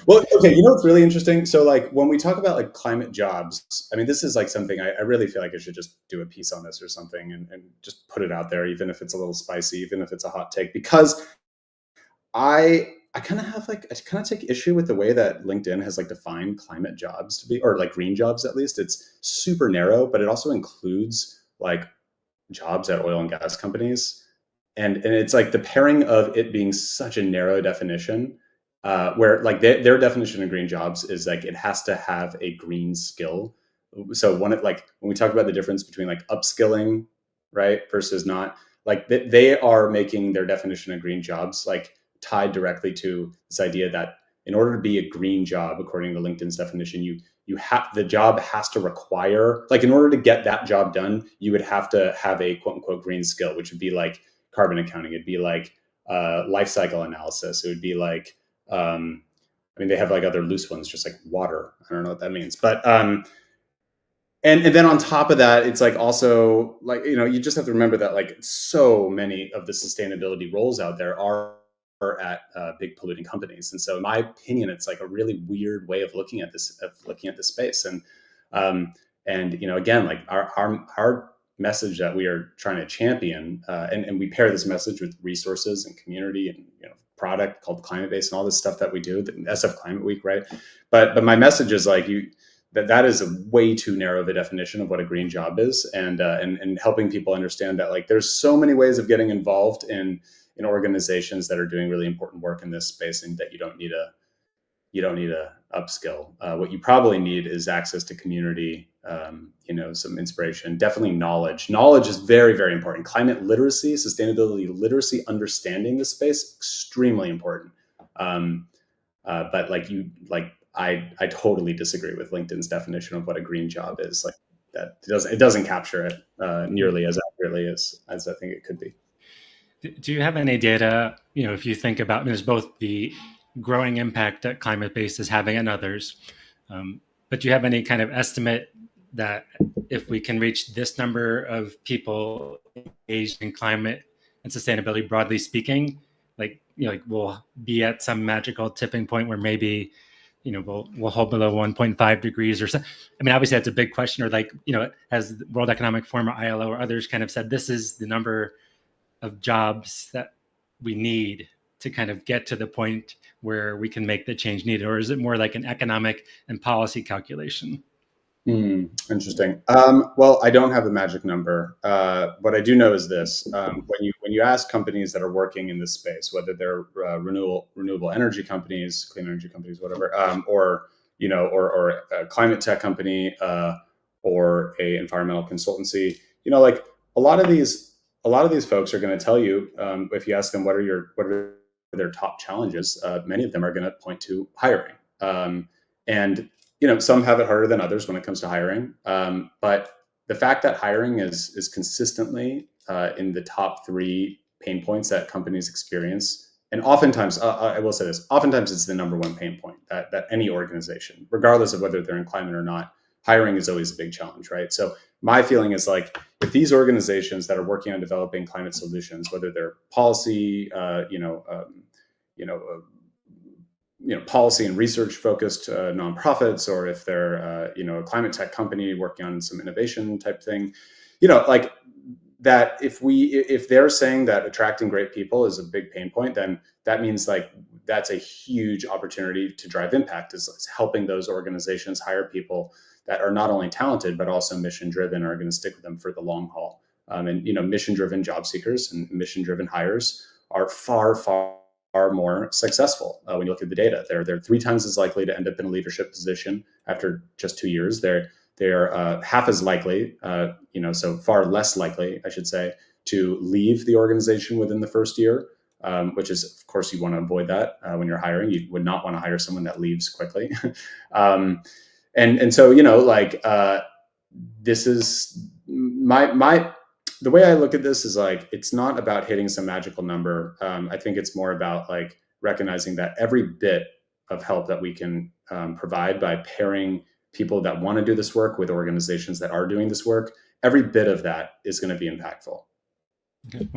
Well, okay, what's really interesting? So like when we talk about like climate jobs, I mean, this is like something I really feel like I should just do a piece on this or something and just put it out there, even if it's a little spicy, even if it's a hot take, because I kind of have like I kind of take issue with the way that LinkedIn has like defined climate jobs to be, or like green jobs at least. It's super narrow, but it also includes like jobs at oil and gas companies, and it's like the pairing of it being such a narrow definition, where like their definition of green jobs is like it has to have a green skill. So like when we talk about the difference between like upskilling, right, versus not, like they are making their definition of green jobs like tied directly to this idea that in order to be a green job, according to LinkedIn's definition, you have the job has to require, like in order to get that job done, you would have to have a quote unquote green skill, which would be like carbon accounting. It'd be like life cycle analysis. It would be like, I mean, they have like other loose ones, just like water. I don't know what that means, but and then on top of that, it's like also like you just have to remember that like so many of the sustainability roles out there are at big polluting companies, and so in my opinion, it's like a really weird way of looking at this space. And again, like our message that we are trying to champion, and we pair this message with resources and community and product called Climatebase and all this stuff that we do, the SF Climate Week, right? But my message is like that is a way too narrow of a definition of what a green job is, and helping people understand that like there's so many ways of getting involved in organizations that are doing really important work in this space, and that you don't need a upskill. What you probably need is access to community, some inspiration, definitely knowledge. Knowledge is very, very important. Climate literacy, sustainability literacy, understanding the space, extremely important. But I totally disagree with LinkedIn's definition of what a green job is. Like that it doesn't capture it nearly as accurately as I think it could be. Do you have any data, if you think about, there's both the growing impact that Climatebase is having on others, but do you have any kind of estimate that if we can reach this number of people engaged in climate and sustainability, broadly speaking, like we'll be at some magical tipping point where maybe we'll hold below 1.5 degrees or so. I mean, obviously that's a big question, or like has the World Economic Forum or ILO or others kind of said this is the number of jobs that we need to kind of get to the point where we can make the change needed? Or is it more like an economic and policy calculation? Interesting. Well, I don't have a magic number. What I do know is this: when you ask companies that are working in this space, whether they're renewable energy companies, clean energy companies, whatever, or a climate tech company, or a environmental consultancy, like a lot of these folks are going to tell you, if you ask them what are their top challenges, many of them are going to point to hiring. And some have it harder than others when it comes to hiring. But the fact that hiring is consistently in the top 3 pain points that companies experience, and oftentimes, I will say this, oftentimes it's the number 1 pain point that any organization, regardless of whether they're in climate or not, hiring is always a big challenge, right? So my feeling is like, if these organizations that are working on developing climate solutions, whether they're policy, policy and research focused nonprofits, or if they're a climate tech company working on some innovation type thing, like that, if they're saying that attracting great people is a big pain point, then that means like that's a huge opportunity to drive impact, is helping those organizations hire people that are not only talented but also mission driven, are going to stick with them for the long haul. And mission driven job seekers and mission driven hires are far more successful. When you look at the data, they're 3 times as likely to end up in a leadership position after just 2 years. They're half as likely, so far less likely, I should say, to leave the organization within the first year, which is, of course, you want to avoid that when you're hiring. You would not want to hire someone that leaves quickly. And so, this is my the way I look at this is like, it's not about hitting some magical number. I think it's more about like recognizing that every bit of help that we can provide by pairing people that want to do this work with organizations that are doing this work, every bit of that is going to be impactful. Okay,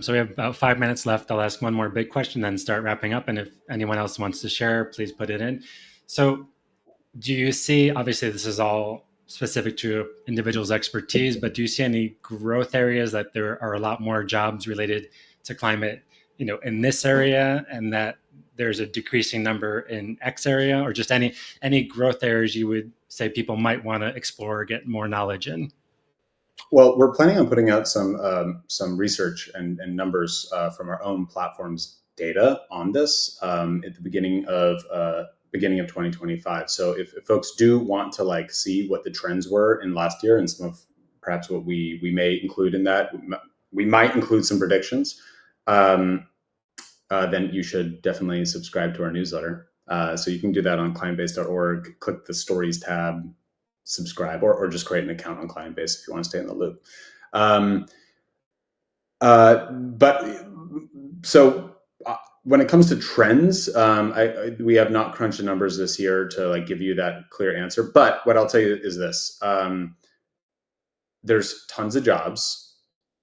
so we have about 5 minutes left. I'll ask one more big question, then start wrapping up. And if anyone else wants to share, please put it in. So do you see, obviously this is all specific to individuals' expertise, but do you see any growth areas that there are a lot more jobs related to climate, in this area, and that there's a decreasing number in X area, or just any growth areas you would say people might want to explore or get more knowledge in? Well, we're planning on putting out some research and numbers from our own platform's data on this at the beginning of 2025. So if folks do want to like see what the trends were in last year and some of perhaps what we may include in that, we might include some predictions. Then you should definitely subscribe to our newsletter. So you can do that on climatebase.org. Click the stories tab, subscribe, or just create an account on Climatebase if you want to stay in the loop. But so when it comes to trends, we have not crunched the numbers this year to like give you that clear answer. But what I'll tell you is this: there's tons of jobs,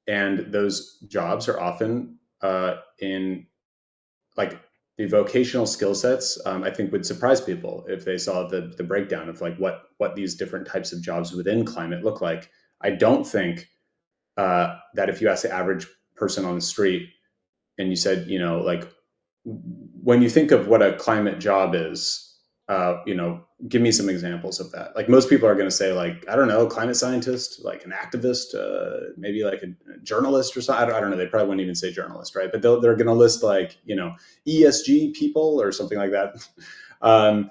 and those jobs are often in like the vocational skill sets. I think would surprise people if they saw the breakdown of like what these different types of jobs within climate look like. I don't think that if you ask the average person on the street and you said, like, when you think of what a climate job is, give me some examples of that. Like most people are going to say, like, I don't know, climate scientist, like an activist, maybe like a journalist or something. I don't know. They probably wouldn't even say journalist, right? But they're going to list like, ESG people or something like that.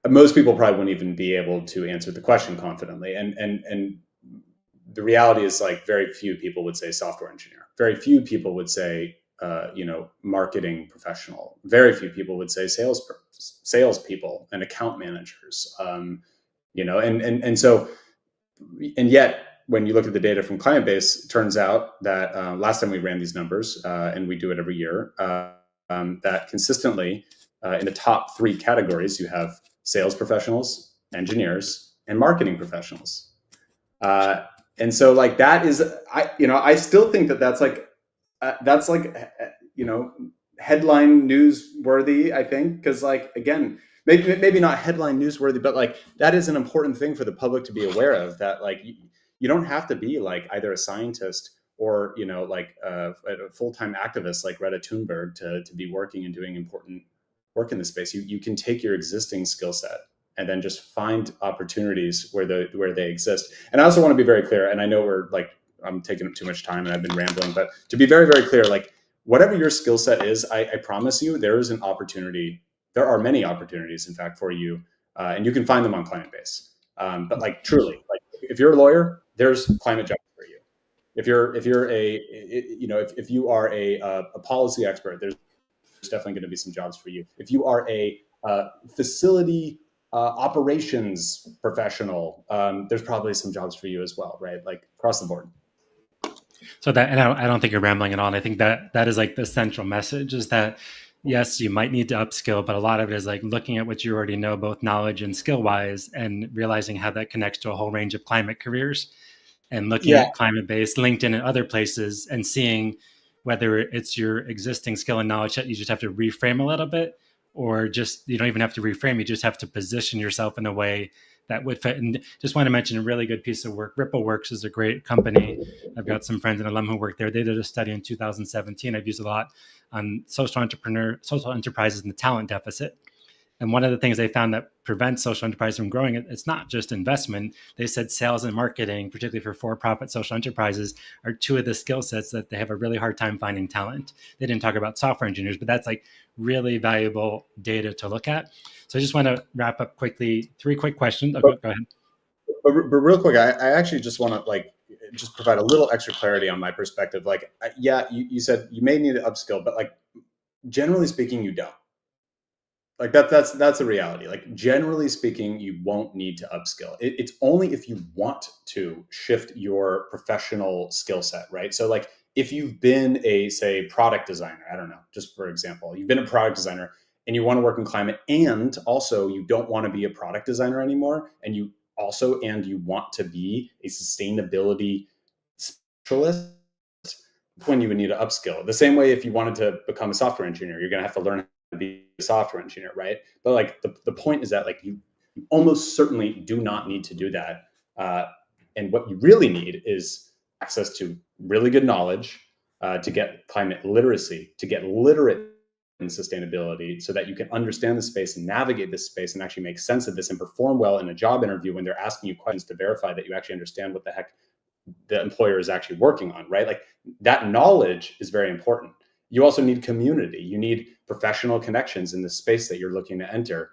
Most people probably wouldn't even be able to answer the question confidently. And the reality is like very few people would say software engineer. Very few people would say, marketing professional. Very few people would say sales people and account managers. And so, and yet when you look at the data from Climatebase, it turns out that last time we ran these numbers, and we do it every year, that consistently in the top three categories, you have sales professionals, engineers, and marketing professionals. And so like that is, I still think that's like, headline newsworthy, I think, because like, again, maybe not headline newsworthy, but like that is an important thing for the public to be aware of, that like you don't have to be like either a scientist or like a full-time activist like Greta Thunberg to be working and doing important work in this space. You can take your existing skill set and then just find opportunities where they exist. And I also want to be very clear, and I know I'm taking up too much time and I've been rambling, but to be very, very clear, like whatever your skill set is, I promise you there is an opportunity. There are many opportunities, in fact, for you, and you can find them on Climatebase. But like truly, like if you're a lawyer, there's climate jobs for you. If you are a policy expert, there's definitely going to be some jobs for you. If you are a facility operations professional, there's probably some jobs for you as well, right? Like across the board. So that, and I don't think you're rambling at all. And I think that is like the central message, is that yes, you might need to upskill, but a lot of it is like looking at what you already know, both knowledge and skill wise, and realizing how that connects to a whole range of climate careers, and looking at Climatebase, LinkedIn, and other places, and seeing whether it's your existing skill and knowledge that you just have to reframe a little bit, or just, you don't even have to reframe, you just have to position yourself in a way that would fit. And just want to mention a really good piece of work. RippleWorks is a great company. I've got some friends and alum who work there. They did a study in 2017 I've used a lot on social enterprises and the talent deficit. And one of the things they found that prevents social enterprise from growing, it's not just investment. They said sales and marketing, particularly for for-profit social enterprises, are two of the skill sets that they have a really hard time finding talent. They didn't talk about software engineers, but that's like really valuable data to look at. So I just want to wrap up quickly. 3 quick questions. Oh, go ahead. But real quick, I actually just want to just provide a little extra clarity on my perspective. Like, yeah, you said you may need to upskill, but like generally speaking, you don't. like that's a reality. Like generally speaking, you won't need to upskill. It's only if you want to shift your professional skill set, right? So like if you've been a, say, product designer, I don't know, just for example, you've been a product designer and you want to work in climate, and also you don't want to be a product designer anymore, and you want to be a sustainability specialist, when you would need to upskill. The same way if you wanted to become a software engineer, you're going to have to learn how to be a software engineer, right? But like the point is that like you almost certainly do not need to do that. And what you really need is access to really good knowledge, to get climate literacy, to get literate in sustainability, so that you can understand the space and navigate this space and actually make sense of this and perform well in a job interview when they're asking you questions to verify that you actually understand what the heck the employer is actually working on, right? Like that knowledge is very important. You also need community. You need professional connections in the space that you're looking to enter.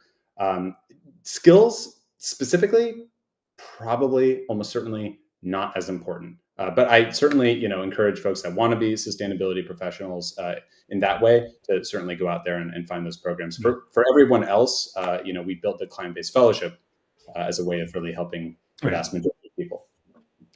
Skills specifically, probably almost certainly not as important. But I certainly, encourage folks that want to be sustainability professionals in that way to certainly go out there and find those programs. For everyone else, we built the Climatebase Fellowship as a way of really helping the vast majority of people.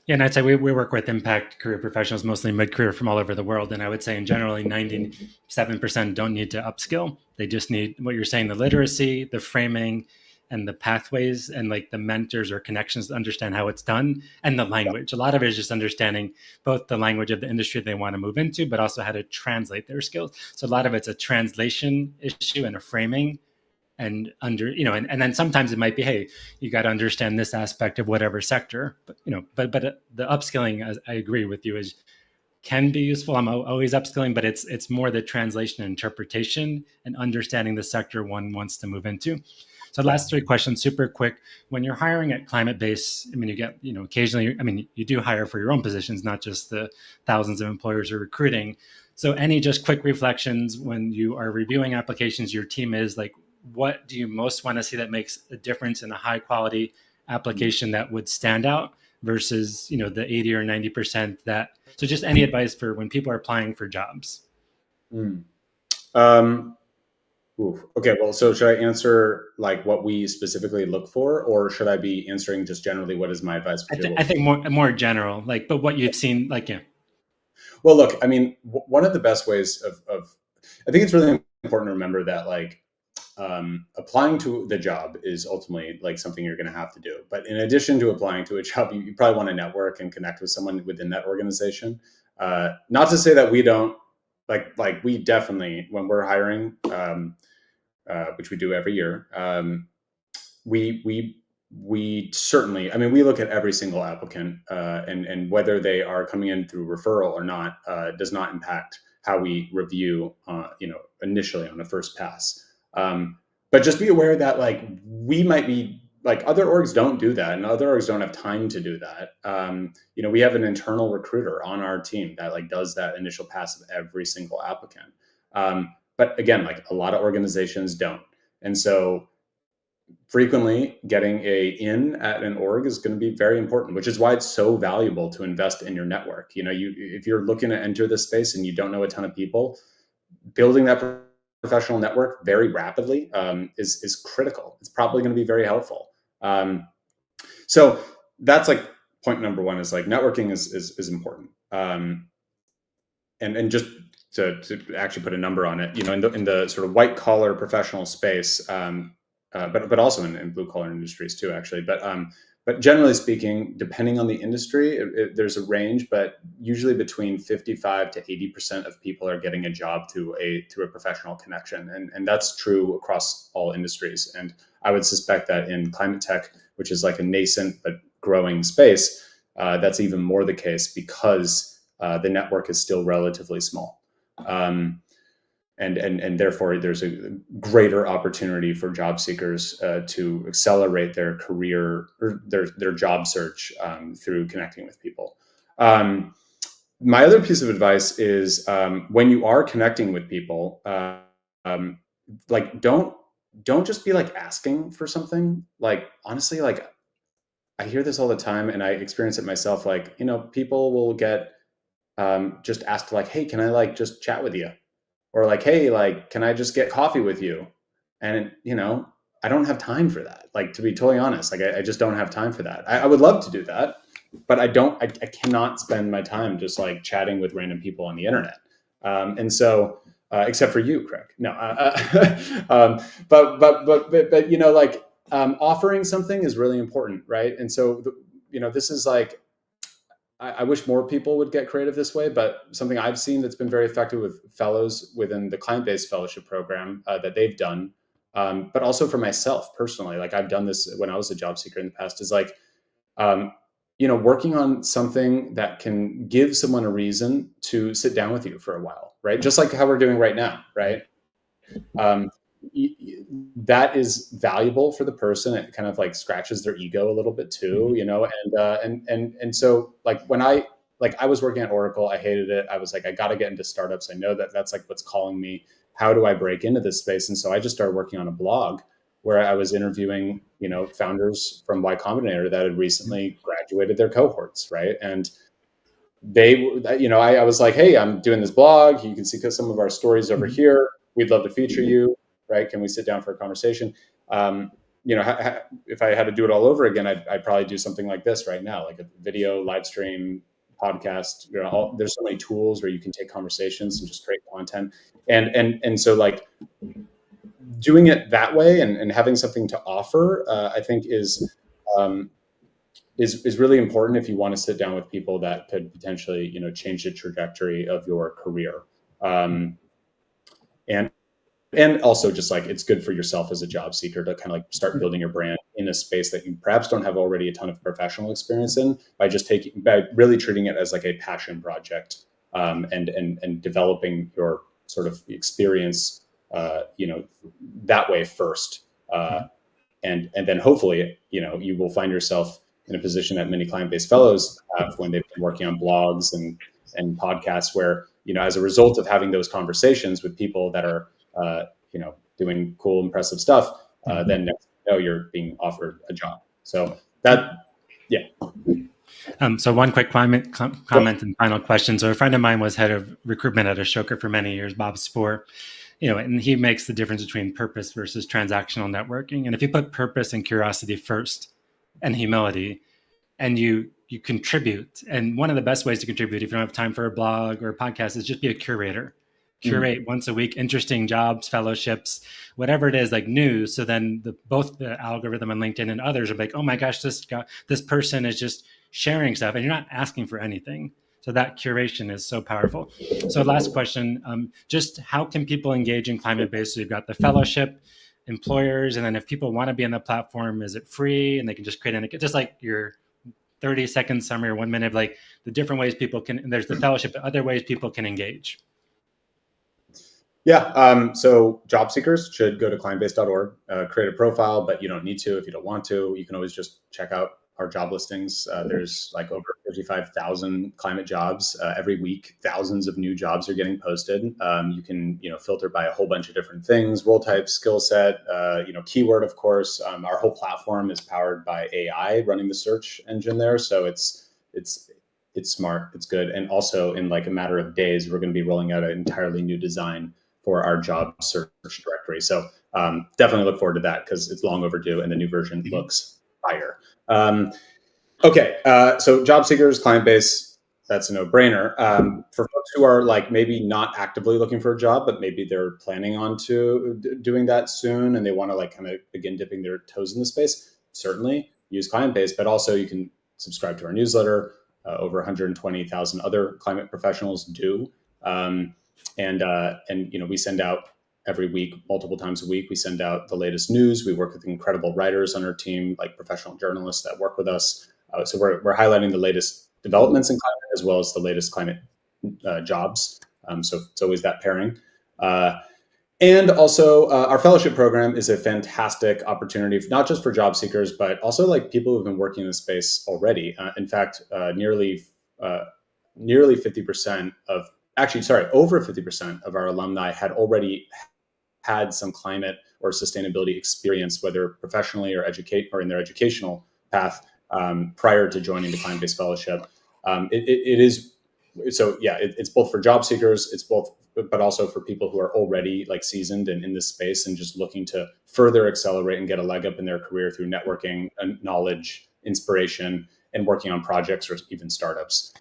Yeah, and I'd say we work with impact career professionals, mostly mid-career from all over the world. And I would say in generally 97% don't need to upskill. They just need what you're saying, the literacy, the framing, and the pathways, and like the mentors or connections to understand how it's done, and the language. A lot of it is just understanding both the language of the industry they want to move into, but also how to translate their skills. So a lot of it's a translation issue and a framing, and and then sometimes it might be, hey, you got to understand this aspect of whatever sector, but the upskilling, as I agree with you, is can be useful. I'm always upskilling, but it's more the translation and interpretation and understanding the sector one wants to move into. So last three questions, super quick. When you're hiring at Climatebase, I mean, you get, occasionally, I mean, you do hire for your own positions, not just the thousands of employers you're recruiting. So any just quick reflections when you are reviewing applications, your team is like, what do you most want to see that makes a difference in a high quality application that would stand out versus, the 80 or 90% that, so just any advice for when people are applying for jobs? Okay, well, so should I answer like what we specifically look for, or should I be answering just generally what is my advice for I think more general, like, but what you've seen, like, yeah. Well, look, I mean, one of the best ways of I think it's really important to remember that like applying to the job is ultimately like something you're going to have to do. But in addition to applying to a job, you probably want to network and connect with someone within that organization. Not to say that we don't like we definitely, when we're hiring, which we do every year, we certainly, I mean, we look at every single applicant, and whether they are coming in through referral or not does not impact how we review, initially on the first pass. But just be aware that like we might be like other orgs don't do that, and other orgs don't have time to do that. We have an internal recruiter on our team that like does that initial pass of every single applicant. But again, like a lot of organizations don't, and so frequently getting a in at an org is going to be very important, which is why it's so valuable to invest in your network. If you're looking to enter this space and you don't know a ton of people, building that professional network very rapidly is critical. It's probably going to be very helpful. So that's like point number one, is like networking is important. And just to actually put a number on it, in the sort of white collar professional space, but also in blue collar industries too, actually. But generally speaking, depending on the industry, there's a range, but usually between 55 to 80% of people are getting a job through a professional connection, and that's true across all industries. And I would suspect that in climate tech, which is like a nascent but growing space, that's even more the case because the network is still relatively small. And therefore there's a greater opportunity for job seekers to accelerate their career or their job search through connecting with people. My other piece of advice is when you are connecting with people, like don't just be like asking for something. Like honestly, like I hear this all the time, and I experience it myself. Like people will get just asked like, hey, can I like just chat with you? Or like, hey, like, can I just get coffee with you? And, I don't have time for that. Like, to be totally honest, like I just don't have time for that. I would love to do that, but I cannot spend my time just like chatting with random people on the internet. And so, except for you, Craig. No, but like, offering something is really important, right? And so, this is like, I wish more people would get creative this way, but something I've seen that's been very effective with fellows within the Climatebase Fellowship program that they've done, but also for myself personally, like I've done this when I was a job seeker in the past, is like, um, working on something that can give someone a reason to sit down with you for a while, right? Just like how we're doing right now, right? um, that is valuable for the person. It kind of like scratches their ego a little bit too, and so like when I was working at Oracle, I hated it. I was like, I got to get into startups. I know that that's like what's calling me. How do I break into this space? And so I just started working on a blog where I was interviewing, founders from Y Combinator that had recently graduated their cohorts, right? And they, I was like, hey, I'm doing this blog. You can see some of our stories over here. We'd love to feature you, right? Can we sit down for a conversation? If I had to do it all over again, I'd probably do something like this right now, like a video, live stream, podcast. There's so many tools where you can take conversations and just create content. And so like doing it that way and having something to offer, I think is really important if you want to sit down with people that could potentially, change the trajectory of your career. Um, and and also just like it's good for yourself as a job seeker to kind of like start building your brand in a space that you perhaps don't have already a ton of professional experience in, by really treating it as like a passion project, and developing your sort of experience, that way first. And then hopefully, you will find yourself in a position that many client-based fellows have when they've been working on blogs and podcasts, where, as a result of having those conversations with people that are, doing cool, impressive stuff, then next you're being offered a job. So that, yeah. So one quick comment and final question. So a friend of mine was head of recruitment at Ashoka for many years, Bob Spoor, and he makes the difference between purpose versus transactional networking. And if you put purpose and curiosity first and humility, and you contribute, and one of the best ways to contribute if you don't have time for a blog or a podcast is just be a curator. Curate once a week interesting jobs, fellowships, whatever it is, like news. So then both the algorithm and LinkedIn and others are like, oh my gosh, this person is just sharing stuff, and you're not asking for anything. So that curation is so powerful. So last question, just how can people engage in Climatebase? So you've got the fellowship, employers, and then if people want to be on the platform, is it free? And they can just create an, just like your 30-second summary or 1 minute, like the different ways people can, and there's the fellowship, but other ways people can engage. Yeah. So job seekers should go to clientbase.org, create a profile, but you don't need to if you don't want to. You can always just check out our job listings. There's like over 55,000 climate jobs every week. Thousands of new jobs are getting posted. You can, filter by a whole bunch of different things: role type, skill set, keyword, of course. Our whole platform is powered by AI running the search engine there. So it's smart. It's good. And also in like a matter of days, we're going to be rolling out an entirely new design for our job search directory. So definitely look forward to that because it's long overdue and the new version looks fire. Okay. So job seekers, client base, that's a no-brainer. For folks who are like maybe not actively looking for a job, but maybe they're planning on doing that soon and they want to like kind of begin dipping their toes in the space, certainly use client base, but also you can subscribe to our newsletter. Over 120,000 other climate professionals do. And we send out every week, multiple times a week, we send out the latest news. We work with incredible writers on our team, like professional journalists that work with us. So we're highlighting the latest developments in climate as well as the latest climate jobs. So it's always that pairing. And also, our fellowship program is a fantastic opportunity, not just for job seekers, but also like people who've been working in the space already. In fact, nearly 50% of, actually, sorry, over 50% of our alumni had already had some climate or sustainability experience, whether professionally or in their educational path, prior to joining the Climatebase Fellowship. It is so, yeah. It's both for job seekers. It's both but also for people who are already like seasoned and in this space and just looking to further accelerate and get a leg up in their career through networking, knowledge, inspiration, and working on projects or even startups.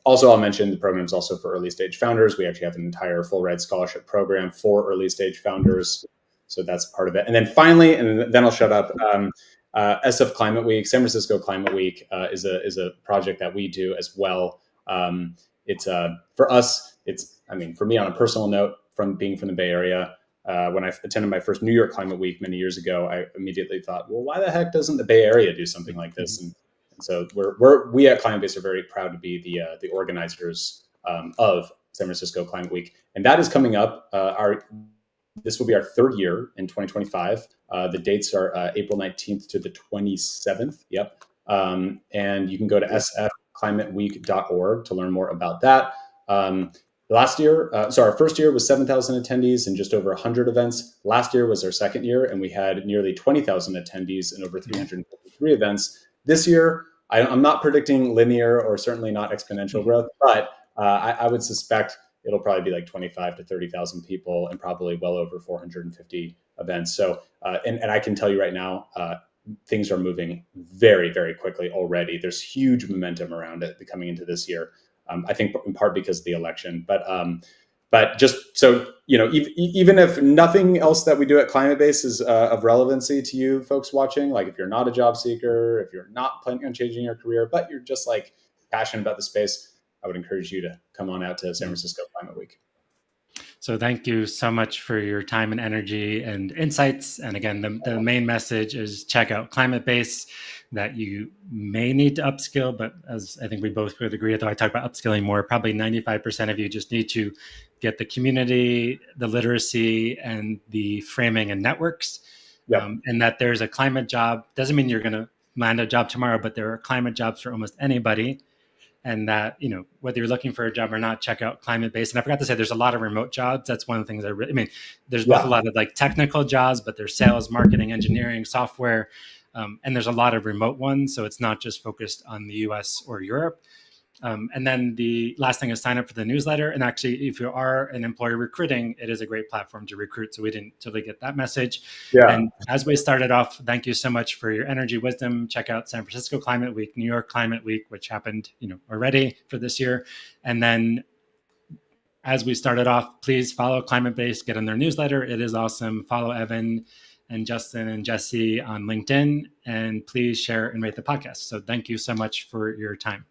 Also, I'll mention the program is also for early stage founders. We actually have an entire full ride scholarship program for early stage founders. So that's part of it. And then finally, and then I'll shut up. SF Climate Week, San Francisco Climate Week is a project that we do as well. It's for us. For me on a personal note, from being from the Bay Area, when I attended my first New York Climate Week many years ago, I immediately thought, well, why the heck doesn't the Bay Area do something like this? And so we at Climatebase are very proud to be the organizers of San Francisco Climate Week, and that is coming up. This will be our third year in 2025. The dates are April 19th to the 27th. Yep. And you can go to sfclimateweek.org to learn more about that. Last year, our first year was 7,000 attendees and just over 100 events. Last year was our second year, and we had nearly 20,000 attendees and over 353 events. This year, I'm not predicting linear or certainly not exponential growth, but I would suspect it'll probably be like 25 to 30,000 people and probably well over 450 events. So, and I can tell you right now, things are moving very, very quickly already. There's huge momentum around it coming into this year. I think in part because of the election, but just so you know, even if nothing else that we do at Climatebase is of relevancy to you folks watching, like if you're not a job seeker, if you're not planning on changing your career, but you're just like passionate about the space, I would encourage you to come on out to San Francisco Climate Week. So thank you so much for your time and energy and insights. And again, the main message is check out Climatebase, that you may need to upskill, but as I think we both would agree, though I talk about upskilling more, probably 95% of you just need to get the community, the literacy, and the framing and networks. Yep. And that there's a climate job. Doesn't mean you're going to land a job tomorrow, but there are climate jobs for almost anybody. And that, you know, whether you're looking for a job or not, check out Climatebase. And I forgot to say, there's a lot of remote jobs. That's one of the things there's both a lot of like technical jobs, but there's sales, marketing, engineering, software, and there's a lot of remote ones. So it's not just focused on the US or Europe. And then the last thing is sign up for the newsletter. And actually, if you are an employer recruiting, it is a great platform to recruit. So we didn't totally get that message. Yeah. And as we started off, thank you so much for your energy, wisdom. Check out San Francisco Climate Week, New York Climate Week, which happened, already for this year. And then as we started off, please follow Climatebase, get in their newsletter. It is awesome. Follow Evan and Justin and Jesse on LinkedIn, and please share and rate the podcast. So thank you so much for your time.